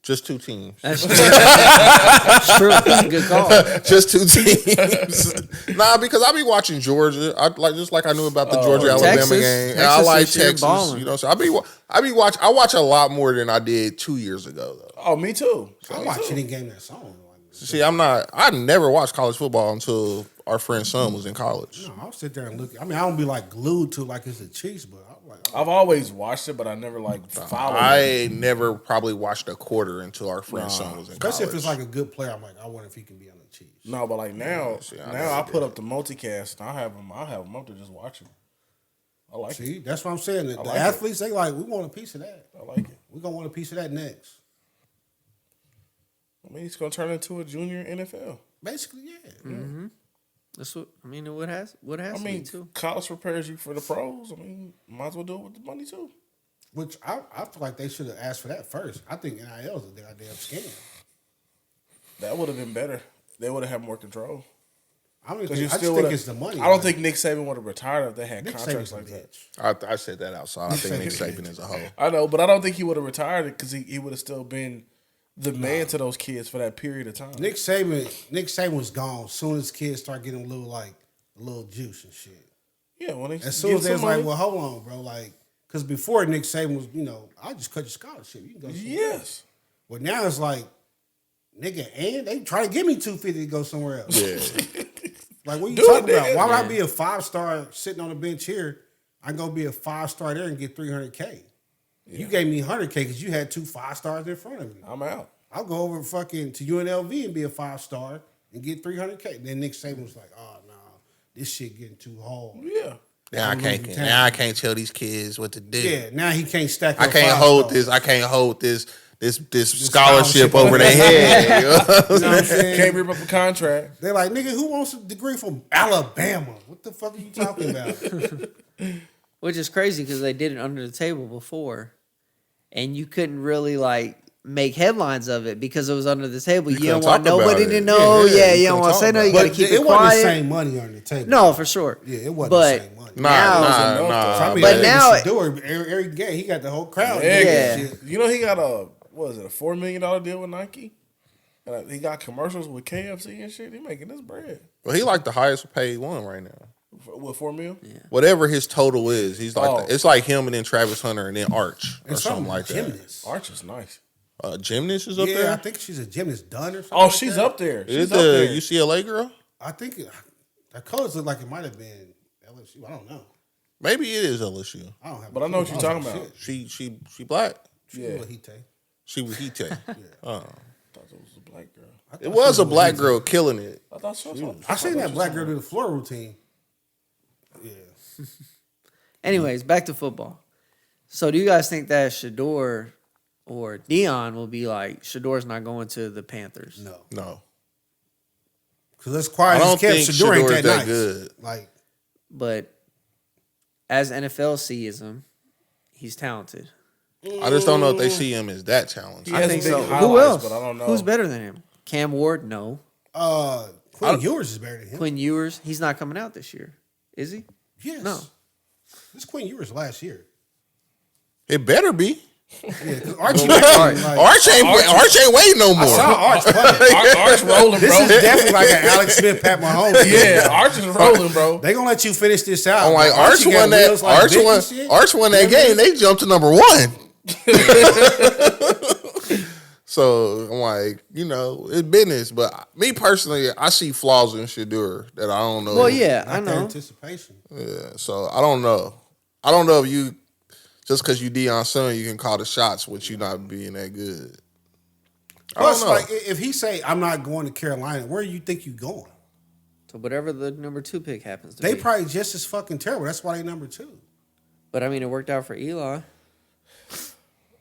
A: just 2 teams.
C: That's true. That's true. Good call.
A: Just 2 teams. Nah, because I be watching Georgia. I like I knew about the Georgia Alabama
C: Texas.
A: game. And
C: Texas
A: I like
C: this year
A: Texas.
C: balling.
A: You know, so I watch a lot more than I did 2 years ago though.
D: Oh, me too.
B: I watch any game that's on.
A: See, I never watched college football until our friend's son was in college.
B: No, I'll sit there and look. I mean, I don't be like glued to like it's the Chiefs, but I'm like,
D: I've always watched it, but I never like followed it.
A: I never probably watched a quarter until our friend's son was in
B: especially
A: college.
B: if it's like a good player. I'm like, I wonder if he can be on the Chiefs.
D: No, but like now,
A: See, I
D: I
A: never
D: put
A: did.
D: up the multicast and I'll have them up to just watch it. I like it.
B: See, that's what I'm saying. The
D: like it.
B: athletes, they like, we want a piece of that.
D: I like it.
B: We're gonna want a piece of that next.
D: I mean, it's gonna turn into a junior NFL.
B: Basically, yeah.
C: Mm-hmm. That's what I mean. What has
D: I
C: to
D: mean,
C: be too.
D: college prepares you for the pros. I mean, might as well do it with the money too.
B: Which I feel like they should have asked for that first. I think NIL is a goddamn scam.
D: That would have been better. They would have had more control.
B: I don't even
D: 'Cause
B: think,
D: you
B: I
D: still
B: just think
D: would've-
B: it's the money.
D: I don't
B: man.
D: think Nick Saban would have retired if they had
B: Nick
D: contracts
B: Saban's a
D: like that.
B: bitch.
A: I said that outside. I think Nick Saban is a hoe.
D: I know, but I don't think he would have retired it because he would have still been the man to those kids for that period of time.
B: Nick Saban was gone as soon as kids start getting a little juice and shit.
D: Yeah, when they
B: As soon as they was like, well, hold on, bro, like, because before Nick Saban was, I'll just cut your scholarship. You can go somewhere else.
D: yes,
B: But now it's like, nigga, and they try to give me $250 to go somewhere else.
A: Yeah.
B: Like, what you
D: Do it,
B: talking about?
D: nigga.
B: Why would I be a 5-star sitting on the bench here? I go be a 5-star there and get $300K. You gave me $100K because you had 2 5-stars in front of me.
D: I'm out.
B: I'll go over fucking to UNLV and be a 5-star and get $300K. Then Nick Saban was like, oh no, this shit getting too hard.
D: Yeah,
A: Now I can't tell these kids what to do.
B: Yeah, now he can't stack.
A: I
B: up
A: can't
B: 5
A: hold
B: stars.
A: this. I can't hold this scholarship
B: scholarship
A: over
B: over
A: their head. You know?
B: You know what I'm saying?
D: can't rip up a contract.
B: They're like, nigga, who wants a degree from Alabama? What the fuck are you talking about?
C: Which is crazy because they did it under the table before, and you couldn't really like make headlines of it because it was under the table. You don't
A: couldn't
C: want
A: talk about
C: nobody
A: it.
C: to know. Yeah, you
A: couldn't
C: don't want to
A: talk
C: say no.
A: about
C: You
A: it.
C: got to
B: But
C: keep
B: it
C: it
B: wasn't
C: quiet.
B: the same money on the table.
C: No, for sure.
B: Yeah, it wasn't
C: But
B: the same money.
C: now,
B: So, I mean,
C: But
B: that
C: now-
B: nigga Shador, every game, he got the whole crowd.
D: Yeah.
B: doing that shit.
D: You know he got a $4 million deal with Nike, and he got commercials with KFC and shit. He making this bread
A: Well, he like the highest paid one right now.
D: with $4 million.
A: Whatever his total is, he's like
D: Oh.
A: it's like him and then Travis Hunter and then Arch or
B: And
A: something like
B: gymnast.
D: Arch is nice.
A: that. Gymnast is up
B: Yeah, I
A: there.
B: think she's a gymnast done or something.
D: Oh,
B: like
D: she's
B: that.
D: up there.
A: Is
D: She's
A: it
D: up
A: the
D: there.
A: UCLA girl?
B: I think her colors look like it might have been LSU. I don't know.
A: Maybe it is LSU.
B: I don't have.
D: But I know what you're talking about.
B: Shit.
A: She black.
B: Yeah.
D: Yeah.
A: She was Hite.
D: I thought it was a black girl.
A: It was a black girl killing it.
D: I thought so.
B: I seen that black girl do the floor routine. Yeah.
C: Anyways, back to football. So, do you guys think that Shador or Dion will be like Shador's not going to the Panthers?
B: No.
A: No.
B: Because as quiet
A: I
B: as
A: don't
B: kept,
A: think
B: Shador ain't
A: Shador's
B: that
A: that
B: nice.
A: good.
B: Like,
C: But as NFL sees him, he's talented.
A: I just don't know if they see him as that talented.
D: He
C: I
D: has
C: think
D: big
C: so.
D: highlights,
C: Who else?
D: but I don't know.
C: Who's better than him? Cam Ward? No.
B: Quinn Ewers is better than him.
C: Quinn Ewers? He's not coming out this year, is he?
B: Yes.
C: No.
B: This Quinn Ewers last year.
A: It better be.
B: Yeah, 'cause Archie like,
A: Arch ain't waiting no more.
B: Arch play.
D: Arch rolling,
B: This
D: bro.
B: is definitely like an Alex Smith, Pat Mahomes.
D: Yeah, Arch is rolling, bro.
B: They gonna let you finish this out.
A: I'm like Arch
B: Archie got
A: won that.
B: wheels like
A: Arch
B: Vic
A: won.
B: and shit.
A: Arch won that game. They jumped to number 1. So I'm like, it's business. But me personally, I see flaws in Shador that I don't know.
C: Well, yeah,
B: Not
C: I
B: that
C: know.
B: anticipation.
A: Yeah. So I don't know. I don't know if you just because you Deion's son, you can call the shots with you not being that good. I
B: Plus,
A: don't know.
B: like, if he say, I'm not going to Carolina, where do you think you going?
C: So whatever the number 2 pick happens to
B: They
C: be.
B: probably just as fucking terrible. That's why they number 2.
C: But I mean, it worked out for Eli.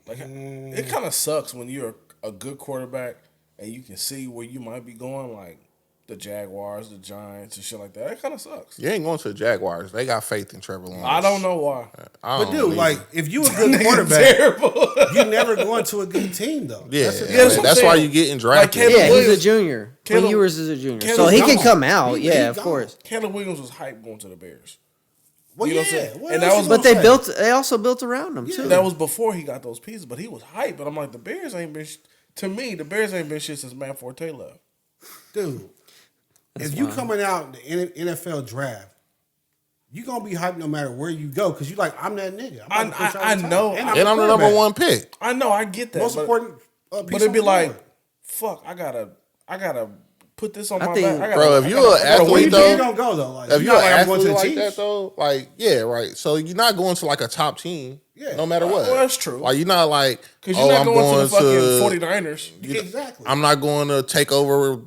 D: Like, it kind of sucks when you're a good quarterback and you can see where you might be going. Like, the Jaguars, the Giants, and shit like that. That kind of sucks.
A: You ain't going to the Jaguars. They got faith in Trevor Lawrence.
D: I don't know why.
B: But dude, like if you a good quarterback,
D: Terrible.
B: you never going to a good team though.
A: Yeah,
B: That's the
D: Yeah,
B: thing.
A: that's
D: what I'm
A: why
D: saying.
A: you getting
D: Like
A: drafted.
D: Caleb
C: Yeah, he's a
D: Williams-
C: junior.
D: Caleb-
C: Quinn Ewers is a junior,
D: Caleb
C: so he can
B: gone.
C: come out.
B: He
C: Yeah, of
B: gone.
C: course.
D: Caleb Williams was hyped going to the Bears.
B: Well,
D: You know
B: yeah.
D: what I'm saying?
B: What
D: And
B: else
D: that
B: you
D: was-
B: gonna
C: But they
B: say?
C: built. They also built around him
B: Yeah.
C: too.
D: That was before he got those pieces, but he was hyped. But I'm like, the Bears ain't been. To me, the Bears ain't been shit since Matt Forte left.
B: Dude.
C: That's
B: If you
C: fine.
B: coming out in the NFL draft, you gonna be hyped no matter where you go because you like I'm that nigga. I'm about to push all
D: I
B: the time.
D: know.
B: and
A: And I'm the number
B: quarterback.
A: one pick.
D: I know, I get that.
B: Most
D: but,
B: important.
D: but
B: Piece
D: it'd be
B: on the
D: like,
B: board.
D: fuck, I gotta put this on
C: I
D: my
C: think-
D: back. I gotta,
A: Bro, if
D: I
A: you
D: gotta-
A: an
D: I gotta
A: athlete,
B: Where you
D: win.
A: though-
B: think you gonna go though? Like
A: If
B: you
A: you're
B: not
A: an
B: like I'm going
A: athlete
B: to the
A: like
B: Chiefs.
A: that, though, like, yeah, right. So you're not going to like a top team,
B: Yeah.
A: no matter what.
D: Well, that's true.
A: Like, you're not like,
D: Because
A: oh,
D: you're not
A: I'm
D: going to the
A: going
D: fucking 49ers.
B: Exactly.
A: I'm not going to take over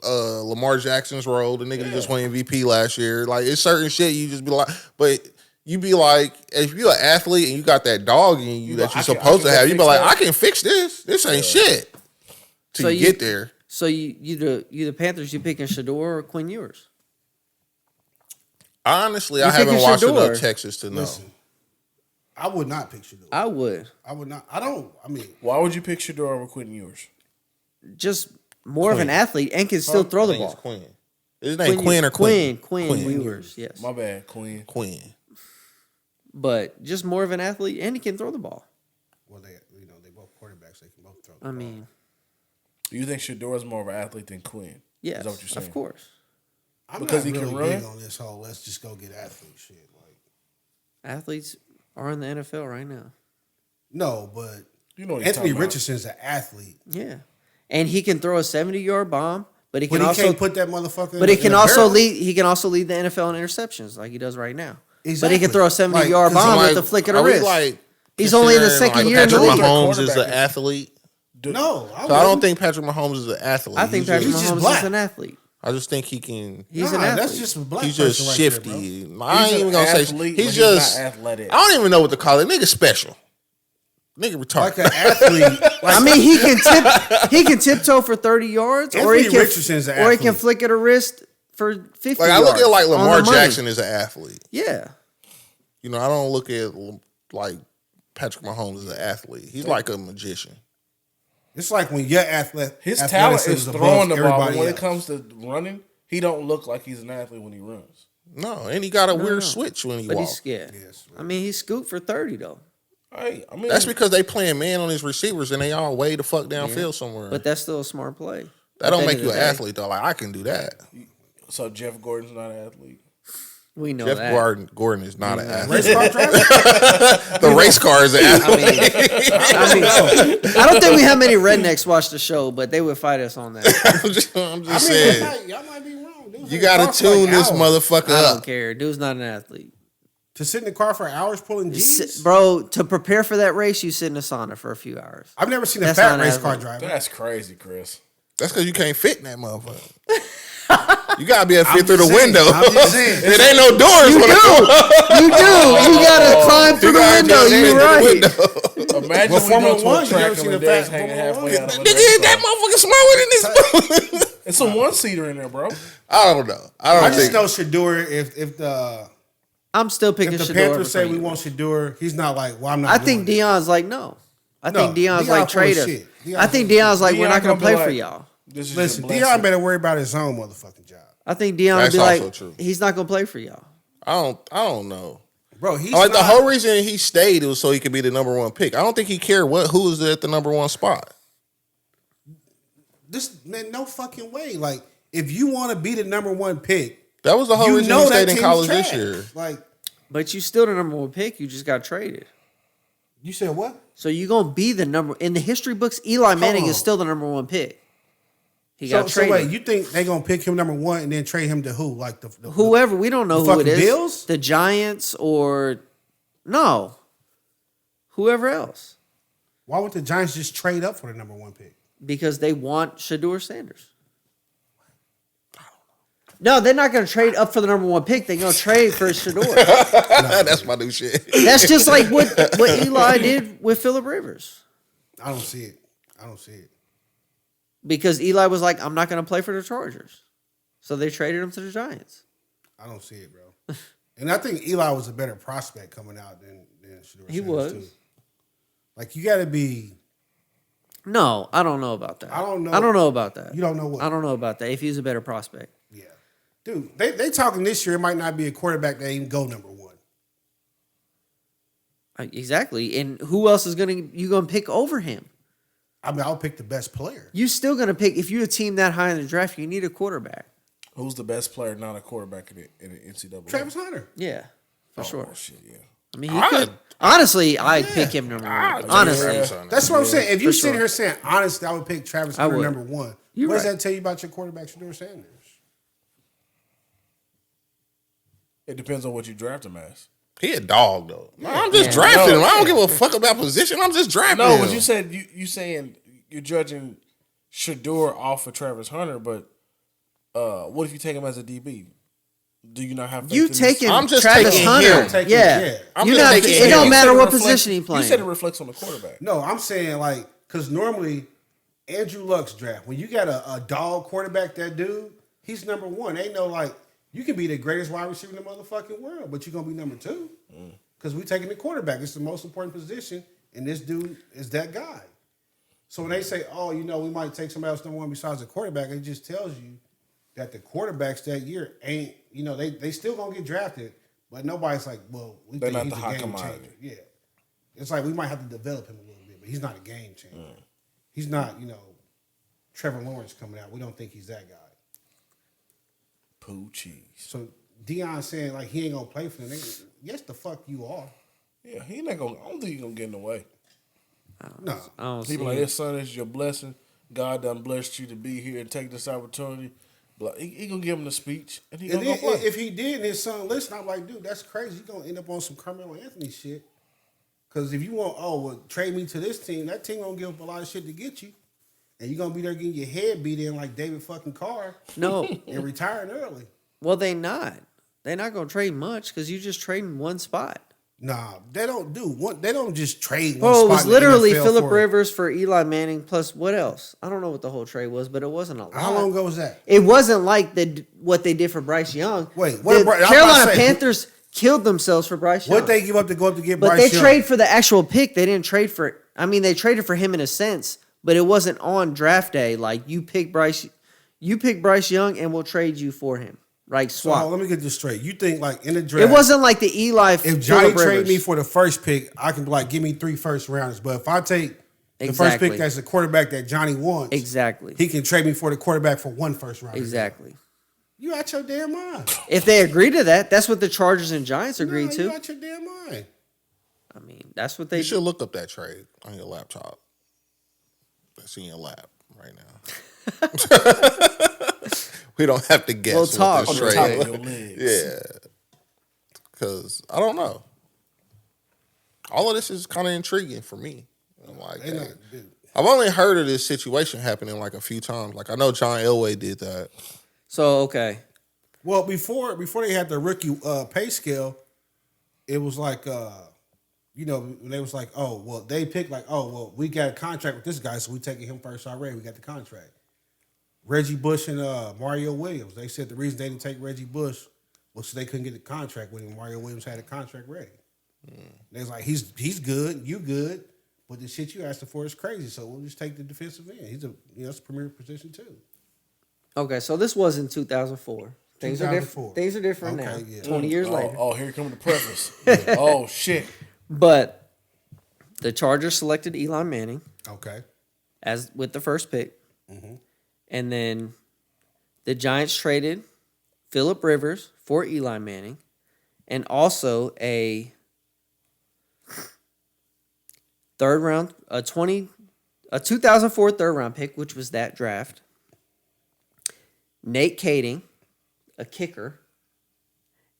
A: Lamar Jackson's role. The nigga just won MVP last year. Like, it's certain shit you just be like, but you be like, if you're an athlete and you got that dog in you that
D: I
A: you're
D: can-
A: supposed
D: I
A: to
D: can
A: have, you be
D: fix
A: like,
D: that.
A: I can fix this. This ain't shit. Till
C: So
A: you
C: you-
A: get there.
C: So you the Panthers. You picking Shador or Quinn Ewers?
A: Honestly,
C: You
A: I haven't
C: picking
A: watched
C: Shador.
A: enough Texas to know.
B: Listen, I would not pick Shador.
C: I would
B: I would not. I don't. I mean,
D: Why would you pick Shador over Quentin Ewers?
C: just more of an
A: Quinn.
C: athlete and can still throw
A: I
C: the
A: think it's
C: ball.
A: Quinn. His name Quinn or Quinn?
C: Quinn Ewers. Yes,
D: My bad, Queen.
A: Quinn.
C: but just more of an athlete and he can throw the ball.
B: well, they both quarterbacks. They can both throw.
C: I mean,
D: You think Shador is more of an athlete than Quinn?
C: yes,
D: Is that what you're saying?
C: of course.
B: I'm
D: because
B: not
D: he
B: really
D: can run?
B: big on this whole. Let's just go get athlete shit. Like,
C: Athletes are in the NFL right now.
B: no, but
D: You know what he's
B: Anthony
D: talking about.
B: Richardson's an athlete,
C: Yeah, and he can throw a 70-yard bomb, but he
B: but
C: can
B: he
C: also
B: can't put that motherfucker.
C: But he
B: in
C: can
B: a
C: also
B: barrel.
C: lead. He can also lead the NFL in interceptions, like he does right now. But he
B: Exactly.
C: can throw a 70-yard
B: Like, 'cause
C: bomb
A: Like,
C: with the flick of the
A: are we,
C: wrist.
A: like,
C: He's only in the
A: considering,
C: second
A: like,
C: year in the
A: Patrick
C: league.
A: Mahomes is
D: Quarterback
A: an
D: is-
A: athlete.
B: No,
A: So I don't think Patrick Mahomes is an athlete.
C: I think
A: He's
C: Patrick
A: just-
B: just
C: Mahomes
B: black.
C: is an athlete.
A: I just think he can.
C: He's an athlete.
B: That's just a black
A: He's
B: person
A: just
B: right
A: shifty.
B: there, bro.
A: I ain't
D: He's
A: even
D: an
A: gonna say
D: athlete,
A: he's
D: but
A: just.
D: not athletic.
A: I don't even know what to call it. Nigga special. Nigga retarded.
B: Like an athlete. Like,
C: I mean, he can tiptoe for 30 yards, or he
B: Anthony
C: can
B: Richardson's an
C: or he can
B: athlete.
C: flick at a wrist for 50
A: like I
C: yards.
A: look at like
C: on
A: Lamar
C: the money.
A: Jackson as an athlete.
C: Yeah,
A: You know, I don't look at like Patrick Mahomes as an athlete. He's like a magician.
B: it's like when your
D: His talent is
B: athleticism
D: throwing the
B: above
D: ball, but
B: everybody
D: when
B: else.
D: it comes to running, he don't look like he's an athlete when he runs.
A: No, and he got a weird
C: no.
A: switch when he
C: but
A: walks.
C: he's scared.
B: Yes,
C: I mean, he scooped for 30 though.
D: Hey, I mean,
A: That's because they playing man on his receivers and they all way the fuck downfield somewhere.
C: But that's still a smart play.
A: that
C: At
A: don't
C: the
A: make
C: end
A: you
C: of
A: an
C: the day.
A: athlete though. Like I can do that.
D: so Jeff Gordon's not an athlete.
C: We know
A: Jeff
C: that.
A: Gordon is not an
C: He's not.
A: athlete.
B: Race car driver?
A: The race car is an
C: I
A: athlete.
C: mean, I don't think we have many rednecks watch the show, but they would fight us on that.
A: I'm just
B: I
A: saying.
B: mean, y'all might be wrong. Dude.
A: You got to tune this motherfucker
C: I don't
A: up.
C: care. Dude's not an athlete.
B: To sit in the car for hours pulling G's?
C: Bro, to prepare for that race, you sit in a sauna for a few hours.
B: I've never seen a
C: That's
B: fat
C: not
B: race
C: an
B: car
C: athlete.
B: driver.
D: That's crazy, Chris.
A: That's because you can't fit in that motherfucker. You gotta be able to fit
B: I'm
A: through the
B: just saying,
A: window.
B: I'm just saying.
A: It ain't no doors.
C: You
A: when
C: do.
A: it-
C: You do. You gotta climb through
A: You
C: the
A: gotta
C: window.
A: be able to
C: You're
A: fit
C: right.
A: through the window.
D: Imagine
B: Well,
D: we
B: Formula
D: go to
B: One,
D: a
B: you
D: track
B: never
D: and
B: seen
D: the
B: a
D: dad's
B: fat
D: hanging
B: Formula
D: halfway
B: One?
D: out of a
A: Nigga,
D: race
A: is that
D: car.
A: motherfucker smaller than this?
D: It's a one-seater in there, bro.
A: I don't know. I
B: I
A: don't
B: just
A: think.
B: know Shador, if the
C: I'm still picking
B: if the
C: Shador over
B: Panthers say we
C: Quinn.
B: want Shador, he's not like, well, I'm not
C: I
B: doing
C: think
B: it.
C: Dion's like, no. I
B: No,
C: think Dion's
B: Dion
C: like,
B: full of
C: trade us.
B: shit. Dion
C: I think
B: full of
C: Dion's like, we're
D: Dion
C: not gonna
D: gonna be
C: play
D: like-
C: for y'all.
D: This is
B: Listen,
D: your blessing.
B: Dion better worry about his own motherfucking job.
C: I think Dion will
A: That's
C: be
A: also
C: like,
A: true.
C: he's not gonna play for y'all.
A: I don't know.
B: Bro, he's
A: Like the
B: not-
A: whole reason he stayed was so he could be the number one pick. I don't think he cared who was at the number one spot.
B: This man, no fucking way. Like, if you want to be the number one pick,
A: That was the whole
B: you
A: reason
B: know
A: he
B: that
A: stayed in
B: team's
A: college
B: trash.
A: this year.
B: Like,
C: But you still the number one pick. You just got traded.
B: you said what?
C: So you gonna be the number in the history books. Eli Manning
B: on.
C: is still the number one pick. He
B: So,
C: got
B: so
C: traded.
B: wait, you think they gonna pick him number one and then trade him to who? Like the
C: Whoever, we don't know
B: The
C: who it
B: fucking
C: is.
B: Bills?
C: The Giants or no, whoever else,
B: Why would the Giants just trade up for the number one pick?
C: because they want Shador Sanders. No, they're not going to trade up for the number one pick. They're going to trade for Shador.
A: That's my new shit.
C: That's just like what Eli did with Phillip Rivers.
B: I don't see it. I don't see it.
C: Because Eli was like, I'm not going to play for the Chargers. So they traded him to the Giants.
B: I don't see it, bro. And I think Eli was a better prospect coming out than Shedeur
C: He
B: Sanders,
C: was.
B: too. Like, you got to be.
C: No, I don't know about that.
B: I don't know.
C: I don't know about that.
B: You don't know what?
C: I don't know about that. If he's a better prospect.
B: Yeah. Dude, they talking this year, it might not be a quarterback that even go number one.
C: Exactly. And who else is you gonna pick over him?
B: I mean, I'll pick the best player.
C: You still gonna pick if you're a team that high in the draft, you need a quarterback.
D: Who's the best player, not a quarterback in the NCAA?
B: Travis Hunter.
C: Yeah, for sure.
D: Oh, shit, yeah.
C: I mean, he could. Honestly, I'd pick him number one. Honestly,
B: That's what I'm saying. If you
C: for
B: sit
C: sure.
B: here saying, honestly, I would pick Travis Hunter
C: would.
B: number one.
C: You're
B: What does
C: right.
B: that tell you about your quarterback, Shedeur Sanders?
D: It depends on what you draft him as.
A: He a dog though. I'm just drafting him. I don't give a fuck about position. I'm just drafting him.
D: No, but you said you saying you're judging Shedeur off of Travis Hunter, but what if you take him as a DB? Do you not have faith
C: you
D: in his-
C: taking
A: I'm just
C: Travis
A: taking
C: Hunter.
A: him.
B: Taking-
C: Yeah,
B: yeah.
A: I'm
C: you
A: just
C: not.
A: taking
C: It
A: him.
C: don't
A: You
C: matter
D: said it
C: what
D: reflects-
C: position he playing.
D: You said it reflects on the quarterback.
B: No, I'm saying like, because normally Andrew Luck's draft, when you got a dog quarterback, that dude, he's number one. Ain't no like, you can be the greatest wide receiver in the motherfucking world, but you're going to be number two. Because we taking the quarterback. It's the most important position, and this dude is that guy. So when they say, oh, we might take somebody else number one besides the quarterback, it just tells you that the quarterbacks that year ain't, they still going to get drafted, but nobody's like, well, we
D: They're
B: think
D: not
B: he's
D: the
B: a
D: hot
B: game
D: commodity.
B: changer. Yeah. It's like we might have to develop him a little bit, but he's not a game changer. He's not, Trevor Lawrence coming out. We don't think he's that guy.
D: Poo cheese.
B: So Deion saying like he ain't gonna play for them. Yes, the fuck you are.
D: Yeah, he not gonna. I don't think he's gonna get in the way.
B: No,
C: I don't see
D: People like
C: it.
D: this, son, is your blessing. God done blessed you to be here and take this opportunity. But he gonna give him the speech and he
B: and
D: gonna
B: then,
D: go play.
B: if he did, and his son listen, I'm like, dude, that's crazy. You gonna end up on some Carmelo Anthony shit. Because if you want, trade me to this team, that team gonna give up a lot of shit to get you, and you're gonna be there getting your head beat in like David fucking Carr
C: No,
B: and retiring early.
C: well, they not. They're not gonna trade much because you just trading one spot.
B: Nah, they don't do one. They don't just trade. One
C: Bro, it
B: spot
C: was
B: in the
C: literally
B: NFL
C: Phillip
B: for-
C: Rivers for Eli Manning plus what else? I don't know what the whole trade was, but it wasn't a lot.
B: How long ago was that?
C: It wasn't like what they did for Bryce Young.
B: Wait, what-
C: The
B: I was about to
C: Carolina
B: say,
C: Panthers killed themselves for Bryce Young.
B: What they give up to go up to get
C: but
B: Bryce
C: they
B: Young?
C: trade for the actual pick. They didn't trade for. I mean, they traded for him in a sense, but it wasn't on draft day. Like you pick Bryce Young, and we'll trade you for him. Like
B: So
C: swap.
B: let me get this straight. You think like in the draft,
C: It wasn't like the Eli.
B: if Johnny
C: Phillip
B: trade
C: Rivers.
B: me for the first pick, I can be like, give me 3 first rounders. But if I take the first
C: Exactly.
B: pick that's the quarterback that Johnny wants,
C: Exactly.
B: he can trade me for the quarterback for 1 first rounder.
C: Exactly.
B: You out your damn mind.
C: If they agree to that, that's what the Chargers and Giants agreed
B: Nah,
C: to.
B: You out your damn mind.
C: I mean, that's what they
A: You should look up that trade on your laptop. That's in your lap right now. We don't have to guess
C: We'll
A: what
C: talk.
A: this
C: On the
D: top
A: trade.
D: of your legs.
A: Yeah, because I don't know. All of this is kind of intriguing for me. I'm like,
B: They
A: hey,
B: not, dude.
A: I've only heard of this situation happening like a few times. Like I know John Elway did that.
C: So okay.
B: Well, before they had the rookie pay scale, it was like, when they was like, oh, well, they picked like, oh, well, we got a contract with this guy, so we taking him first already. We got the contract. Reggie Bush and Mario Williams. They said the reason they didn't take Reggie Bush was so they couldn't get the contract with him. Mario Williams had a contract ready. They was like, he's good, you good, but the shit you asked him for is crazy. So we'll just take the defensive end. He's it's a premier position too.
C: Okay, so this was in 2004. Things are
B: 2004.
C: different. Things are different
B: Okay,
C: now.
B: yeah.
C: 20 years later.
D: Oh, here come the preface. Oh shit.
C: But the Chargers selected Eli Manning
B: Okay.
C: as with the first pick. And then the Giants traded Phillip Rivers for Eli Manning and also a a 2004 third round pick, which was that draft. Nate Kading, a kicker,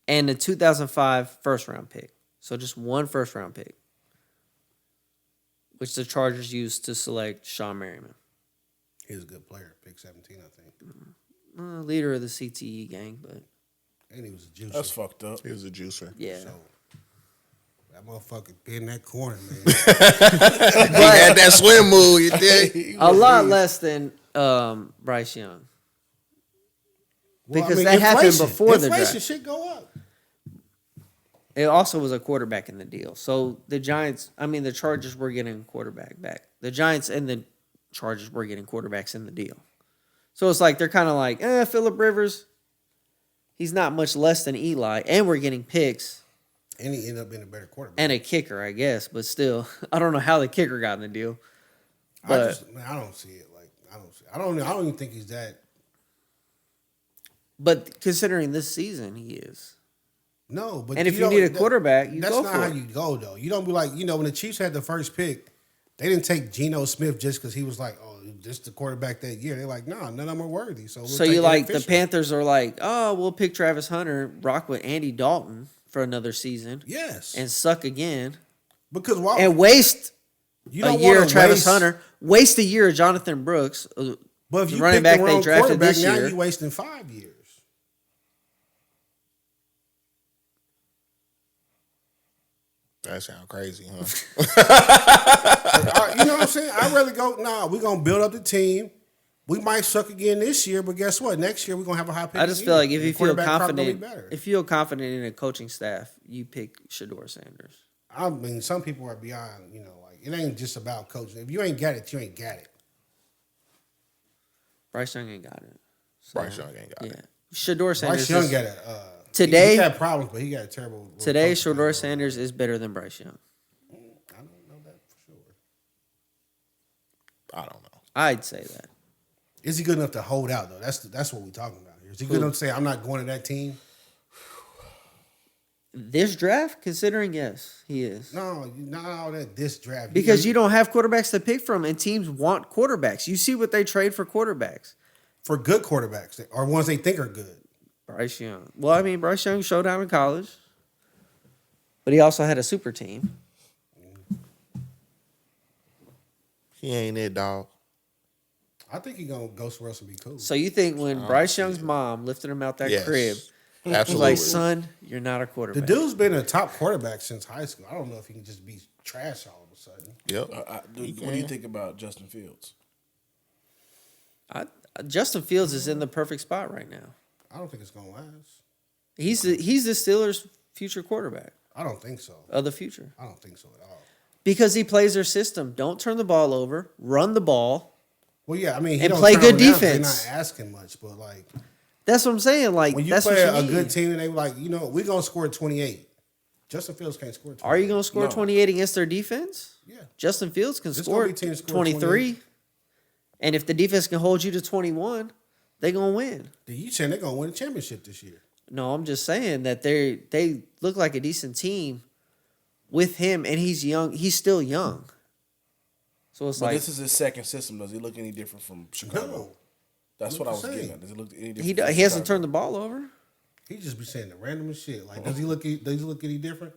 C: and a 2005 first round pick. So just one first round pick, which the Chargers used to select Sean Merriman.
B: He's a good player. Pick 17, I think.
C: Leader of the CTE gang, but
B: And he was a juicer.
D: That's fucked up.
A: He was a juicer.
C: yeah.
B: So that motherfucker be in that corner, man.
A: He had that swim move. You did.
C: A lot less than Bryce Young. Because that happened before the
B: inflation
C: draft.
B: should go up.
C: It also was a quarterback in the deal. So the Chargers were getting a quarterback back. The Giants and the Chargers were getting quarterbacks in the deal. So it's like they're kind of like, Phillip Rivers, he's not much less than Eli, and we're getting picks.
B: And he ended up being a better quarterback.
C: And a kicker, I guess. But still, I don't know how the kicker got in the deal. But
B: I don't see it. I don't even think he's that.
C: But considering this season, he is.
B: No, but
C: and if you need a quarterback, you go for it.
B: That's not how you go, though. You don't be like, when the Chiefs had the first pick, they didn't take Geno Smith just because he was like, oh, this is the quarterback that year. They're like, no, none of them are worthy. So
C: you like the Panthers are like, oh, we'll pick Travis Hunter, rock with Andy Dalton for another season.
B: Yes.
C: And suck again.
B: Because why?
C: And waste a year of Travis Hunter. Waste a year of Jonathan Brooks.
B: But if you
C: running
B: pick
C: back
B: the wrong
C: they drafted
B: quarterback,
C: this
B: now
C: year,
B: you're wasting 5 years.
A: That sounds crazy, huh?
B: You know what I'm saying? I'd rather go, we're going to build up the team. We might suck again this year, but guess what? Next year, we're going to have a high pick.
C: I just feel like if you feel confident,
B: in
C: a coaching staff, you pick Shedeur Sanders.
B: I mean, some people are beyond, it ain't just about coaching. If you ain't got it, you ain't got it.
C: Bryce Young ain't got it.
A: So, Bryce Young ain't got it.
C: Shedeur Sanders.
B: Bryce Young got it.
C: Today,
B: he got problems, but he got a terrible.
C: Today, Shedeur Sanders is better than Bryce Young.
B: I don't know that for sure.
A: I don't know.
C: I'd say that.
B: Is he good enough to hold out though? That's what we're talking about here. Is he good enough to say I'm not going to that team?
C: This draft, considering yes, he is.
B: No, not all that. This draft
C: because you don't have quarterbacks to pick from, and teams want quarterbacks. You see what they trade for quarterbacks.
B: For good quarterbacks, or ones they think are good.
C: Bryce Young. Well, I mean, Bryce Young showed out in college, but he also had a super team.
A: He ain't it, dog.
B: I think he's going to go somewhere else and be cool.
C: So you think when Bryce Young's mom lifted him out that crib,
A: absolutely,
C: like, son, you're not a quarterback.
B: The dude's been a top quarterback since high school. I don't know if he can just be trash all of a sudden.
A: Yep.
D: What do you think about Justin Fields?
C: Justin Fields is in the perfect spot right now.
B: I don't think it's going to last.
C: He's the Steelers' future quarterback.
B: I don't think so.
C: Of the future.
B: I don't think so at all.
C: Because he plays their system. Don't turn the ball over. Run the ball.
B: Well, yeah, I mean,
C: and play good defense.
B: They're not asking much, but like
C: that's what I'm saying. Like
B: when you
C: that's
B: play
C: what you
B: a good team, and they were like, we're gonna score 28. Justin Fields can't score 28.
C: Are you gonna score 28 against their defense?
B: Yeah.
C: Justin Fields can score 23. And if the defense can hold you to 21, they're gonna win.
B: You saying they're gonna win a championship this year?
C: No, I'm just saying that they look like a decent team with him, and he's young. He's still young. So it's
D: this is his second system. Does he look any different from Chicago? No. That's what I was getting at. Does he look any different?
C: He hasn't turned the ball over.
B: He just be saying the randomest shit. Like, does he look any different?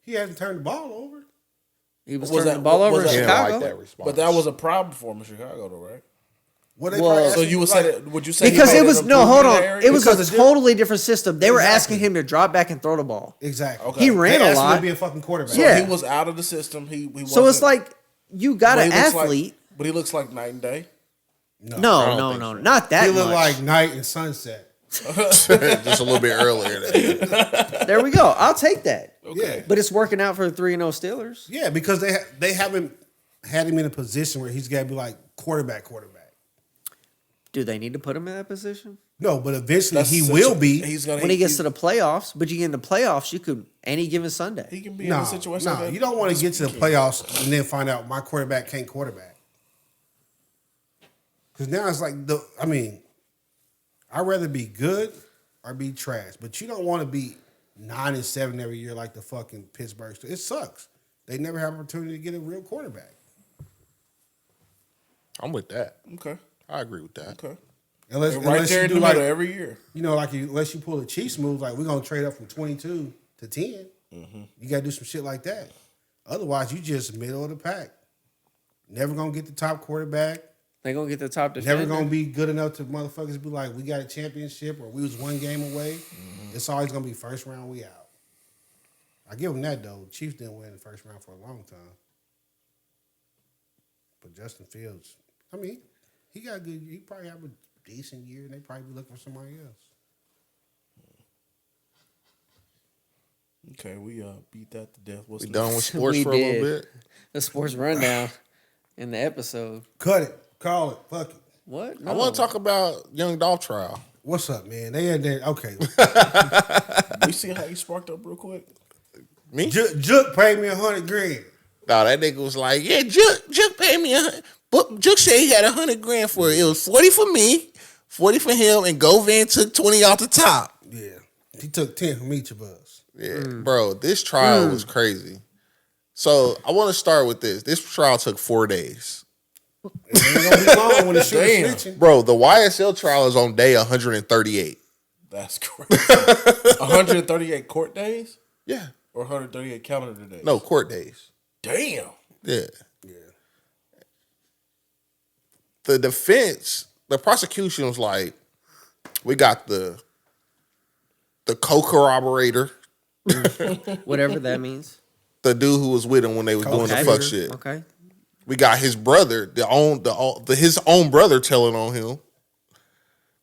B: He hasn't turned the ball over.
C: He was turning the ball over in Chicago.
A: Like that response.
D: But that was a problem for him in Chicago, though, right?
B: So
D: you would say that? Would you say
C: because it was hold on? It was a totally different system. They were asking him to drop back and throw the ball.
B: Exactly.
C: Okay. He ran a lot.
B: Him to be a fucking quarterback.
D: So he was out of the system. He
C: so it's like you got an athlete,
D: but he looks like night and day.
C: No, not that.
B: He looked like night and sunset.
A: Just a little bit earlier.
C: There we go. I'll take that.
B: Okay.
C: Yeah, but it's working out for the 3-0 Steelers.
B: Yeah, because they haven't had him in a position where he's got to be like quarterback.
C: Do they need to put him in that position?
B: No, but eventually he will be.
C: When he gets to the playoffs. But you get in the playoffs, you could any given Sunday.
D: He can be in a situation.
B: No, you don't want to get to the playoffs and then find out my quarterback can't quarterback. Because now it's like I'd rather be good or be trash. But you don't want to be 9-7 every year like the fucking Pittsburgh. It sucks. They never have an opportunity to get a real quarterback.
A: I'm with that.
D: Okay.
A: I agree with that.
D: Okay.
B: Unless
D: you do every year.
B: Unless you pull a Chiefs move, like we're going to trade up from 22 to 10.
D: Mm-hmm.
B: You got to do some shit like that. Otherwise, you just middle of the pack. Never going to get the top quarterback.
C: They're going to get the top defender.
B: Never going to be good enough to motherfuckers be like, we got a championship or we was one game away. Mm-hmm. It's always going to be first round, we out. I give them that, though. Chiefs didn't win the first round for a long time. But Justin Fields, he got good. He probably have decent year, and they probably be looking for somebody else.
D: Okay, we beat that to death. What's
A: We
D: next?
A: done with sports
C: We
A: for a
C: did.
A: little bit.
C: The sports rundown in the episode.
B: Cut it. Call it. Fuck it.
C: What?
A: I want to talk about Young Dolph trial.
B: What's up, man? They had there. Okay.
D: We see how you sparked up real quick.
A: Me?
B: Juk paid me $100,000.
A: No, that nigga was like, yeah, Juk paid me but Juk said he had $100,000 for it. It was 40 for me, 40 for him, and Govan took 20 off the top.
B: Yeah. He took 10 from each of us.
A: Yeah, bro, this trial was crazy. So I want to start with this. This trial took 4 days.
B: It ain't gonna be long when the shit is
D: Damn.
B: snitching.
A: Bro, the YSL trial is on day 138.
D: That's crazy. 138 court days
A: Yeah.
D: or 138 calendar days?
A: No, court days.
D: Damn.
A: Yeah.
B: Yeah.
A: The defense, the prosecution was like, we got the co-corroborator,
C: Whatever that means.
A: the dude who was with him when they was doing the fuck shit.
C: Okay.
A: We got his brother, his own brother telling on him.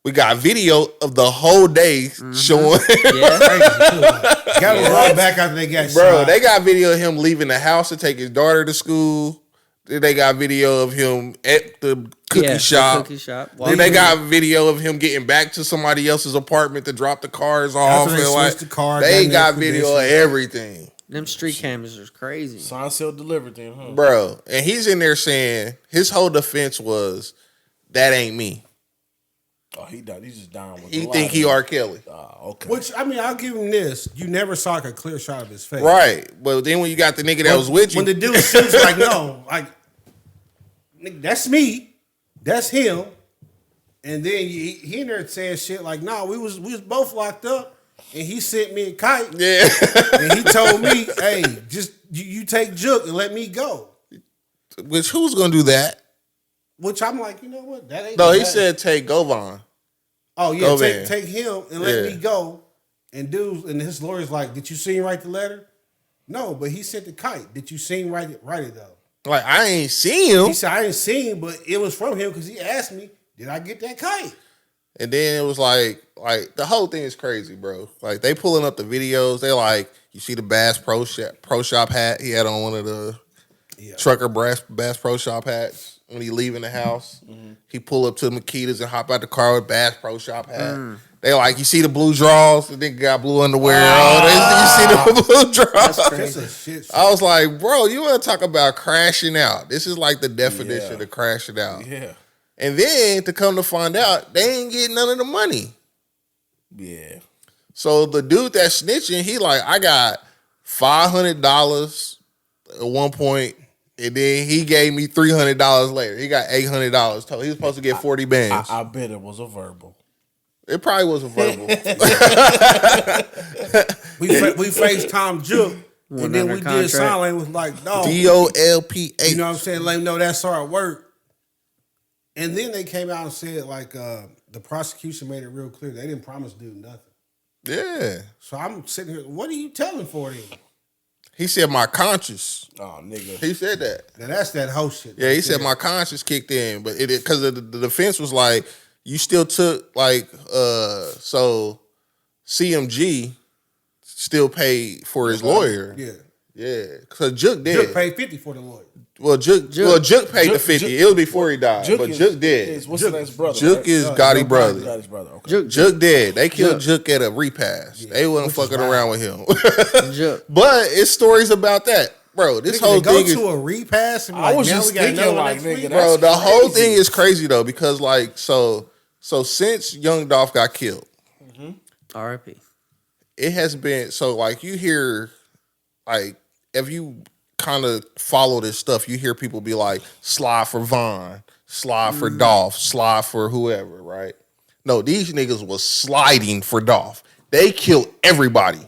A: We got video of the whole day showing.
C: Yeah.
B: Got to run back after they got
A: Bro,
B: shot.
A: they got video of him leaving the house to take his daughter to school. Then they got video of him at the cookie shop.
C: Cookie shop.
A: Then they got video of him getting back to somebody else's apartment to drop the cars off.
B: After they
A: And like,
B: switched the car,
A: they
B: got
A: got
B: their
A: video of
B: credentials.
A: everything.
C: Them street cameras is crazy.
D: Sign, seal, delivered then, huh?
A: Bro, and he's in there saying his whole defense was, that ain't me.
D: Oh, he died. He's just dying with
A: He
D: the
A: think
D: lie.
A: he R. Kelly.
D: Okay.
B: Which, I mean, I'll give him this. You never saw like a clear shot of his face.
A: Right. But then when you got the nigga that was with you.
B: When the dude shoots, like, no, like, nigga, that's me. That's him. And then he in there saying shit like, no, we was both locked up. And he sent me a kite.
A: Yeah.
B: And he told me, hey, just you take Juk and let me go.
A: Which, who's going to do that?
B: Which I'm like, you know what? That ain't
A: No, he
B: bad.
A: said take Govan.
B: oh, yeah,
A: Govan.
B: take him and let
A: Yeah.
B: me go. And dude, and his lawyer's like, did you see him write the letter? No, but he sent the kite. Did you see him write it though?
A: Like, I ain't seen him.
B: He said, I didn't see him, but it was from him because he asked me, did I get that kite?
A: And then it was like the whole thing is crazy, bro. Like, they pulling up the videos. They like, you see the Bass Pro Shop hat he had on, one of the trucker Bass Pro Shop hats when he leaving the house. He pull up to Makita's and hop out the car with Bass Pro Shop hat. They like, you see the blue draws? The nigga got blue underwear on. You see the blue draws?
B: That's a shit show.
A: I was like, bro, you want to talk about crashing out? This is like the definition of crashing out.
D: Yeah.
A: And then to come to find out, they ain't getting none of the money.
D: Yeah.
A: So the dude that's snitching, he like, I got $500 at one point, and then he gave me $300 later. He got $800 total. He was supposed to get 40 bands.
D: I bet it was a verbal.
A: It probably was a verbal.
B: We faced Tom Juk, and then
C: under
B: we
C: contract.
B: did sign language with like, dog.
A: DOLPH.
B: You know what I'm saying? Let him know that's hard work. And then they came out and said, like, the prosecution made it real clear. They didn't promise dude nothing.
A: Yeah.
B: So I'm sitting here, what are you telling for then?
A: He said my conscience.
D: Oh, nigga.
A: He said that.
B: Now that's that whole shit.
A: Yeah, he said my conscience kicked in, but it because the defense was like, you still took like so CMG still paid for his lawyer.
B: Yeah.
A: Yeah, because Juk did.
B: Juk paid 50 for the lawyer.
A: Well, Juk paid the 50. It was before he died, but Juk did.
D: What's his name's brother?
A: Juk
D: right?
A: is Gotti brother.
D: Gotti's brother. Okay.
A: Juk did. They killed Juk at a repass. They wasn't fucking around with him.
C: Juk.
A: But it's stories about that, bro. This
B: Nigga,
A: whole
B: they go
A: thing is,
B: to a repass and be
D: I
B: like,
D: was
B: now
D: just
B: we got
D: thinking,
B: another one
D: like,
B: next
D: nigga,
B: week.
A: bro.
D: that's
A: The whole
D: crazy.
A: thing is crazy though, because like so since Young Dolph got killed,
C: R.I.P.
A: it has been so like you hear like if you kind of follow this stuff, you hear people be like slide for Von, slide for Dolph, slide for whoever, right? No, these niggas was sliding for Dolph. They killed everybody.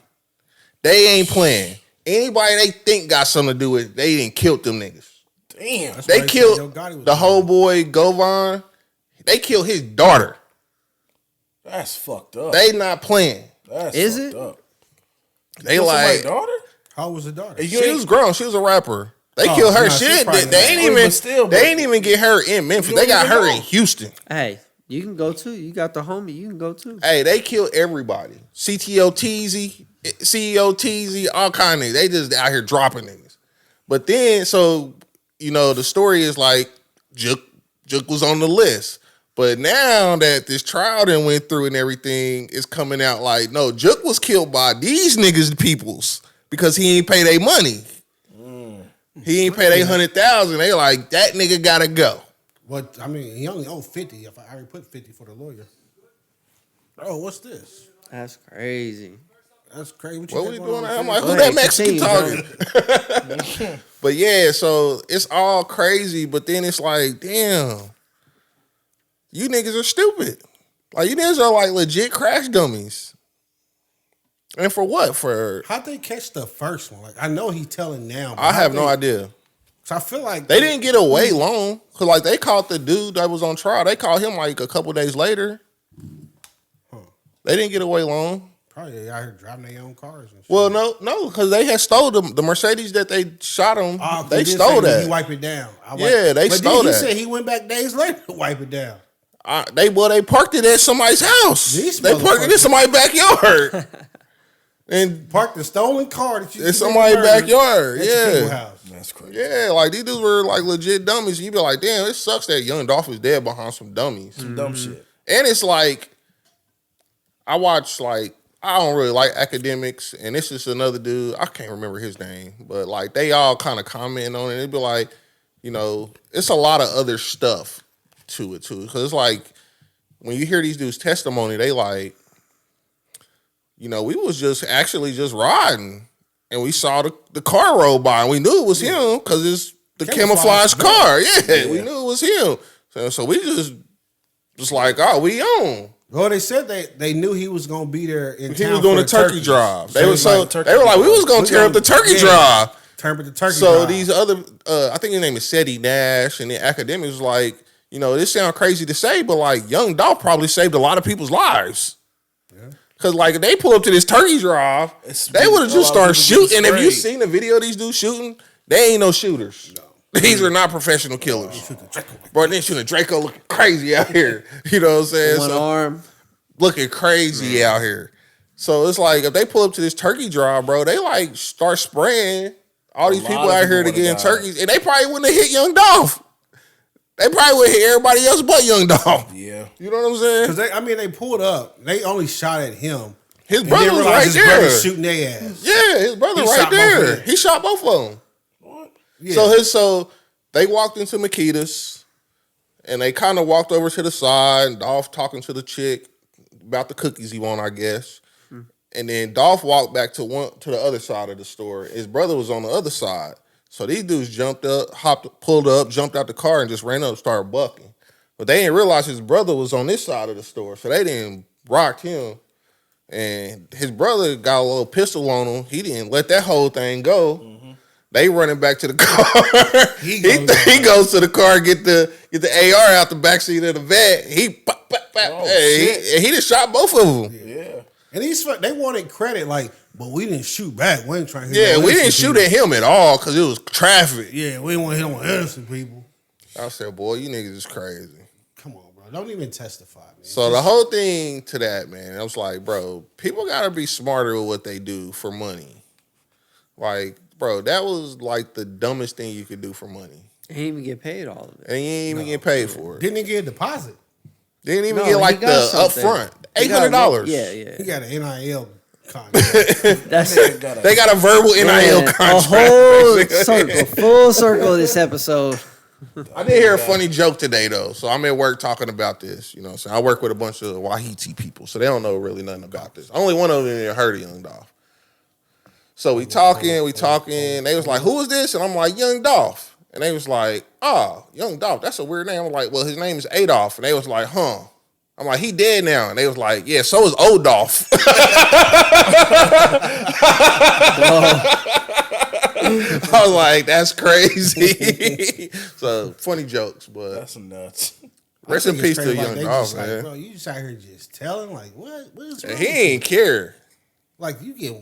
A: They ain't playing. Anybody they think got something to do with it, they didn't kill them niggas.
D: Damn.
B: That's
A: They
B: why he said
A: killed
B: Yo Gotti was
A: the whole boy Govan. They killed his daughter.
D: That's fucked up.
A: They not playing.
D: That's
C: Is
D: fucked
C: it?
D: up.
A: They
D: Kill
A: like
D: somebody's daughter?
B: How old was the daughter?
A: she was grown. She was a rapper. They
B: Oh,
A: killed her.
B: nah,
A: She
B: she's
A: didn't.
B: probably
A: They ain't
B: not.
A: even.
D: But still,
A: they ain't even get her in Memphis.
D: You
A: They
D: don't
A: got
D: even
A: her
D: know.
A: in Houston.
C: Hey, You can go too. You got the homie. You can go too.
A: Hey, they kill everybody. CTO Teasy, CEO Teasy, all kind of. They just out here dropping niggas. But then, so the story is like Jook was on the list. But now that this trial done went through and everything, it's coming out like, no, Jook was killed by these niggas peoples because he ain't pay their money. He ain't pay they 100,000. They like, that nigga gotta go.
B: But I mean, he only owed 50. If I already put 50 for the lawyer. Oh, what's this?
C: That's crazy.
B: That's crazy.
A: What we doing? I'm like,
C: Go
A: who
C: ahead,
A: that Mexican
C: continue,
A: talking? But yeah, so it's all crazy. But then it's like, damn, you niggas are stupid. Like, you niggas are like legit crash dummies. And for what? For
B: How'd they catch the first one? Like, I know he's telling now. But
A: I have no idea.
B: So I feel like
A: They didn't get away long. Cause like they caught the dude that was on trial. They caught him like a couple days later. They didn't get away long.
B: Probably out here driving their own cars and shit.
A: Well, no, because they had stole the Mercedes that they shot him.
B: Oh,
A: They
B: he did
A: stole
B: say
A: that.
B: He wiped it down.
A: They
B: but
A: stole
B: then
A: that.
B: He said he went back days later to wipe it down.
A: They parked it at somebody's house.
B: These
A: They parked it in somebody's backyard. And
B: Parked the stolen car that you
A: in somebody's backyard.
B: at your people's
A: Yeah.
B: house.
D: That's crazy.
A: Yeah, like these dudes were like legit dummies. You be like, damn, it sucks that Young Dolph is dead behind some dummies.
D: Some dumb shit.
A: And it's like, I watch like, I don't really like academics, and this is another dude, I can't remember his name, but like they all kind of commenting on it. It'd be like, it's a lot of other stuff to it too. Cause it's like, when you hear these dudes' testimony, they like, we was just riding and we saw the car roll by and we knew it was him because it's the camouflage car. Yeah, we knew it was him. So we just like, oh, we on.
B: Well, they said they knew he was gonna be there in
A: He
B: town
A: was doing
B: for
A: a turkey
B: turkeys.
A: drive. They
B: So
A: were
B: it's like,
A: we was gonna tear up the turkey drive.
B: Turn up the turkey
A: So
B: drive.
A: these other, I think his name is Seti Nash, and the academics was like, this sounds crazy to say, but like Young Dolph probably saved a lot of people's lives. Cause like if they pull up to this turkey drive, they would have just started shooting. And if you seen the video of these dudes shooting, they ain't no shooters. No. These are not professional killers. Bro, they shooting Draco looking crazy out here. You know what I'm saying?
C: One arm.
A: Looking crazy out here. So it's like if they pull up to this turkey drive, bro, they like start spraying all these people out here to get in turkeys, and they probably wouldn't have hit Young Dolph. They probably would hit everybody else but Young Dolph.
D: Yeah.
A: You know what I'm saying?
B: Because they pulled up. They only shot at him.
A: His brother was right
B: his
A: there.
B: brother shooting their ass.
A: Yeah, his brother
B: He
A: right
B: shot both
A: there.
B: of them.
A: He shot both of them.
D: What?
B: Yeah.
A: So they walked into Makita's, and they kind of walked over to the side, and Dolph talking to the chick about the cookies he want, I guess. And then Dolph walked back to the other side of the store. His brother was on the other side. So these dudes jumped up, pulled up, jumped out the car, and just ran up and started bucking. But they didn't realize his brother was on this side of the store, so they didn't rock him. And his brother got a little pistol on him. He didn't let that whole thing go. Mm-hmm. They running back to the car. He goes to the car, get the AR out the backseat of the vet. He he just shot both of them.
B: Yeah. And they wanted credit, like, but we didn't shoot back. We ain't trying to
A: hit we didn't shoot at him at all because it was traffic.
B: Yeah, we didn't want to hit on innocent people.
A: I said, boy, you niggas is crazy.
B: Come on, bro. Don't even testify, man.
A: So the whole thing to that, man, I was like, bro, people got to be smarter with what they do for money. Like, bro, that was like the dumbest thing you could do for money.
C: He didn't even get paid all of it.
A: And he ain't even get paid for it.
B: Didn't he get a deposit?
A: Didn't even get like the upfront. $800.
C: Yeah.
B: He got an NIL contract.
A: They got a verbal NIL contract.
C: A whole circle, full circle of this episode.
A: I did hear a funny joke today, though. So I'm at work talking about this. You know what I'm saying? I work with a bunch of Wahiti people, so they don't know really nothing about this. Only one of them heard of Young Dolph. So we talking. They was like, who is this? And I'm like, Young Dolph. And they was like, oh, Young Dolph, that's a weird name. I'm like, well, his name is Adolph. And they was like, huh. I'm like, he dead now. And they was like, yeah, so is Old Dolph. I was like, that's crazy. So, funny jokes, but.
D: That's nuts.
A: Rest in peace to Young Dolph,
B: like,
A: man.
B: bro, you just out here just telling, like, what is wrong?
A: He ain't care.
B: Like, you get,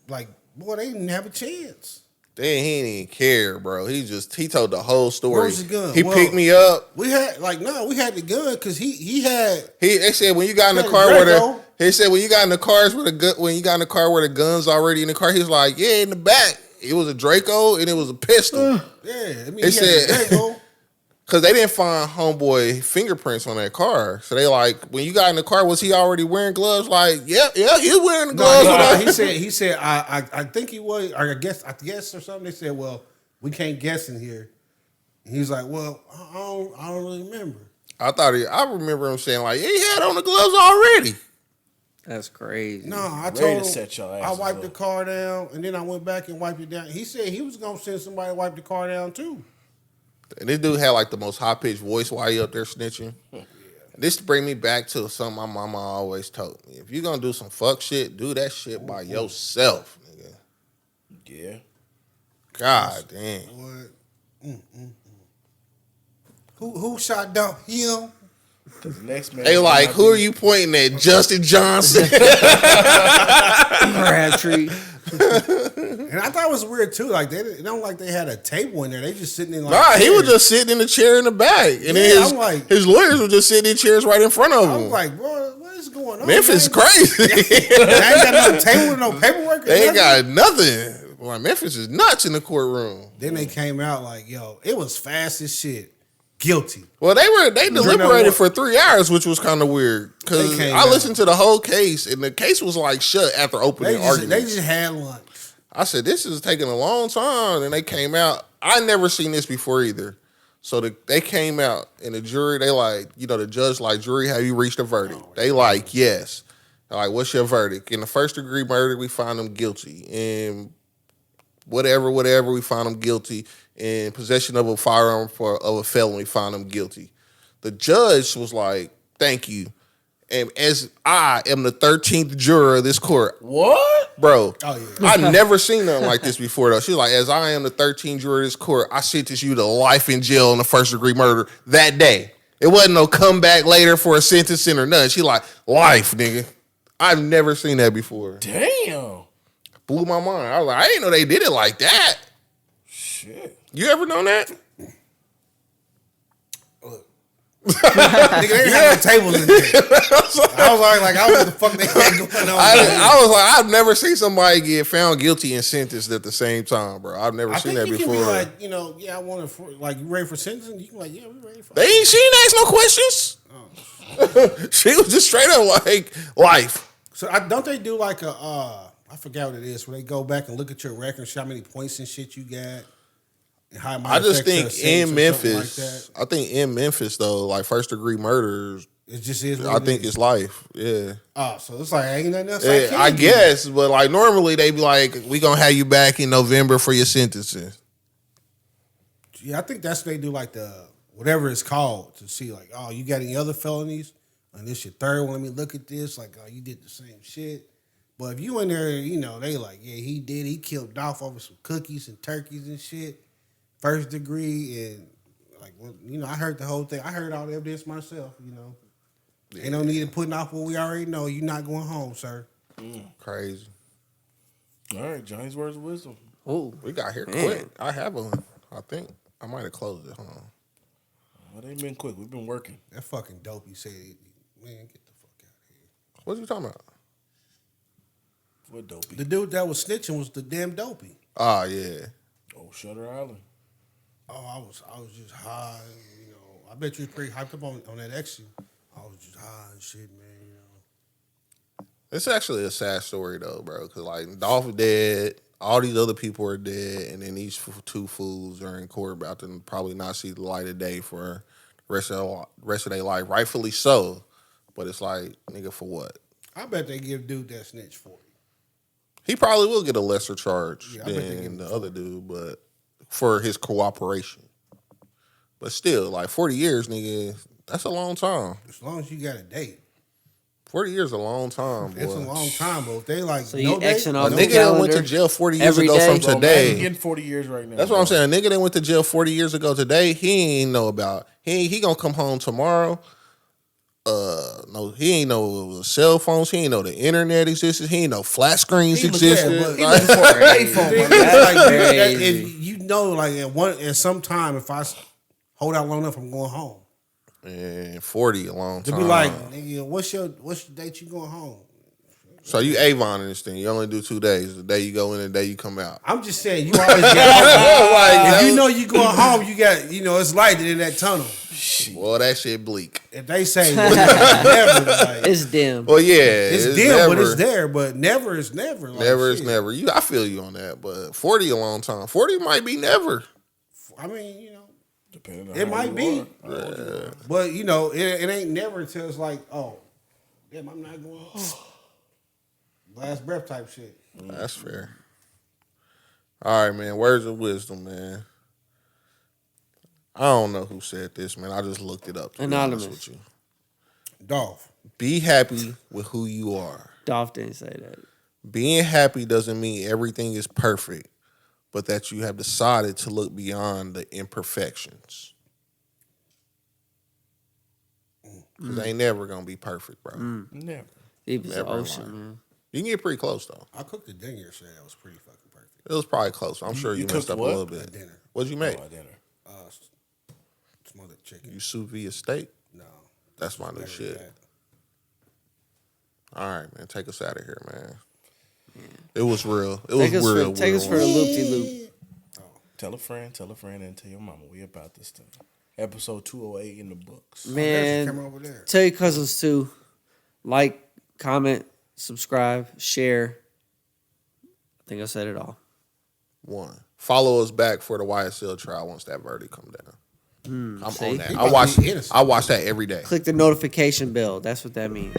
B: like, boy, they didn't have a chance.
A: Then he didn't even care, bro. He told the whole story.
B: Where was the gun?
A: He picked me up.
B: We had we had the gun because
A: They said when you got in the car when you got in the cars with a gun, when you got in the car where the gun's already in the car, he was like, yeah, in the back. It was a Draco and it was a pistol.
B: Yeah, I mean,
A: they said because they didn't find homeboy fingerprints on that car, so they like when you got in the car, was he already wearing gloves? Like, yeah, he was wearing the gloves.
B: No, he said, I think he was, or I guess or something. They said, well, we can't guess in here. And he's like, well, I don't really remember.
A: I remember him saying like, yeah, he had on the gloves already.
C: That's crazy.
B: No, I told him I wiped the car down, and then I went back and wiped it down. He said he was gonna send somebody to wipe the car down too.
A: And this dude had like the most high pitched voice while he up there snitching. Yeah. This bring me back to something my mama always told me: if you gonna do some fuck shit, do that shit by yourself, nigga.
D: Yeah.
A: God damn.
B: What? Who shot down him?
D: Next man.
A: They like, who are you pointing at? Justin Johnson.
C: Crabtree.
B: And I thought it was weird too. Like they don't like they had a table in there. They just sitting in like
A: nah, he was just sitting in the chair in the back, and then his lawyers were just sitting in chairs right in front of him.
B: I was like, bro, what is going on?
A: Memphis is crazy.
B: They ain't got no table with no paperwork.
A: They ain't got nothing. Like Memphis is nuts in the courtroom.
B: Then they came out like, yo, it was fast as shit. Guilty.
A: Well, they deliberated for 3 hours, which was kind of weird because I listened to the whole case, and the case was like shut after opening arguments.
B: They just had lunch.
A: I said, this is taking a long time, and they came out. I never seen this before either. So they came out, and the jury, they like, the judge like, jury, have you reached a verdict? They like, yes. They're like, what's your verdict? In the first degree murder, we find them guilty. And whatever, we find them guilty. In possession of a firearm of a felon, we found them guilty. The judge was like, thank you. And as I am the 13th juror of this court.
D: What?
A: Bro,
B: oh, yeah.
A: I've never seen nothing like this before, though. She's like, as I am the 13th juror of this court, I sentence you to life in jail on the first degree murder that day. It wasn't no comeback later for a sentencing or nothing. She like, life, nigga. I've never seen that before.
D: Damn.
A: Blew my mind. I was like, I didn't know they did it like that.
D: Shit.
A: You ever known that?
B: Nigga, they didn't have no tables in there. I was like, I don't know what the fuck they had going on.
A: I was like, I've never seen somebody get found guilty and sentenced at the same time, bro. I've never seen that before.
B: I think you can be like, I want to, like, you ready for sentencing? You can be like, yeah, we ready for
A: it. She didn't ask no questions. Oh. She was just straight up like, life.
B: So don't they do like I forgot what it is, where they go back and look at your record, show how many points and shit you got?
A: I just think in Memphis, though, like first degree murders,
B: it just is.
A: I think it's life. Yeah.
B: Oh, so it's like ain't nothing else.
A: I guess, but like normally they be like, we gonna have you back in November for your sentencing.
B: Yeah, I think that's what they do, like the whatever it's called, to see like, oh, you got any other felonies? And this your third one. Let me look at this. Like, oh, you did the same shit. But if you in there, they like, yeah, he did. He killed Dolph over some cookies and turkeys and shit. First degree, and like, well, I heard the whole thing. I heard all the evidence myself, Yeah. Ain't no need of putting off what we already know. You're not going home, sir.
A: Crazy.
D: All right, Johnny's words of wisdom.
C: Oh,
A: we got here quick. I have one. I think I might have closed it. Hold on.
D: Well, it ain't been quick. We've been working.
B: That fucking dopey said, man, get the fuck out of here.
A: What you talking about?
D: What dopey?
B: The dude that was snitching was the damn dopey.
A: Oh, yeah.
D: Oh, Shutter Island.
B: Oh, I was just high, I bet you was pretty hyped up on that ecstasy. I was just high and shit, man,
A: It's actually a sad story, though, bro, because, like, Dolph is dead, all these other people are dead, and then these two fools are in court about to probably not see the light of day for the rest of their life. Rightfully so, but it's like, nigga, for what?
B: I bet they give dude that snitch 40.
A: He probably will get a lesser charge
B: I bet they
A: than the other dude, but for his cooperation. But still, like 40 years, nigga, that's a long time.
B: As long as you got a date.
A: 40 years is a long time, boy.
B: It's a long time, but if they like
C: so you Xing off
A: a nigga that went to jail 40 years ago from today.
D: He's getting 40 years right now.
A: That's what I'm saying. A nigga that went to jail 40 years ago today, he ain't know about. He gonna come home tomorrow. no, he ain't know it was cell phones. He ain't know the internet existed. He ain't know flat screens
B: He was-
A: existed.
B: yeah, but-
A: Like-
B: he was for
C: Crazy.
B: iPhone, but
C: That's
B: like,
C: crazy.
B: if you know, like at some time, if I hold out long enough, I'm going home.
A: And 40 a long
B: To
A: time.
B: be like, nigga, what's your date you going home?
A: So you Avon in this thing. You only do 2 days. The day you go in, the day you come out.
B: I'm just saying, you always get
A: Like,
B: if you know you going home, you got it's light in that tunnel.
A: well, that shit bleak.
B: If they say never, like,
C: It's dim.
A: Well, yeah.
B: it's dim,
A: never,
B: but it's there. But never is never. Like,
A: Never is
B: shit.
A: never. I feel you on that. But 40 a long time. 40 might be never.
B: I mean,
D: Depending on
B: it
D: how
B: might
D: you
B: be,
D: are.
B: but it ain't never until it's like, oh, damn, I'm not going. Last breath type shit.
A: That's fair. All right, man. Words of wisdom, man. I don't know who said this, man. I just looked it up. To be honest
C: Anonymous.
A: with you.
B: Dolph.
A: Be happy with who you are.
C: Dolph didn't say that.
A: Being happy doesn't mean everything is perfect, but that you have decided to look beyond the imperfections. Because they ain't never going to be perfect, bro.
D: Never.
C: Deep as the
A: Never in
C: ocean,
A: life.
C: man.
A: You can get pretty close, though.
B: I cooked a dinner yesterday. That was pretty fucking perfect.
A: It was probably close. I'm sure you
D: you
A: messed
D: cooked
A: up
D: what?
A: a little
B: A
A: bit.
B: dinner.
A: What'd you make?
D: Oh, dinner.
B: Smothered chicken.
A: You sous vide steak?
B: No.
A: That's my new
B: Better
A: shit.
B: than that.
A: All right, man. Take us out of here, man. It was real. It was real.
C: Take us for a loop de loop.
D: Tell a friend, and tell your mama. We about this thing. Episode 208 in the books.
B: Come
C: Man,
B: over there.
C: tell your cousins too. Like, comment, subscribe, share. I think I said it all.
A: One. Follow us back for the YSL trial once that verdict come down. I'm
C: see?
A: on that.
B: He
A: I
B: about to be innocent.
A: watch that every day.
C: Click the notification bell. That's what that means.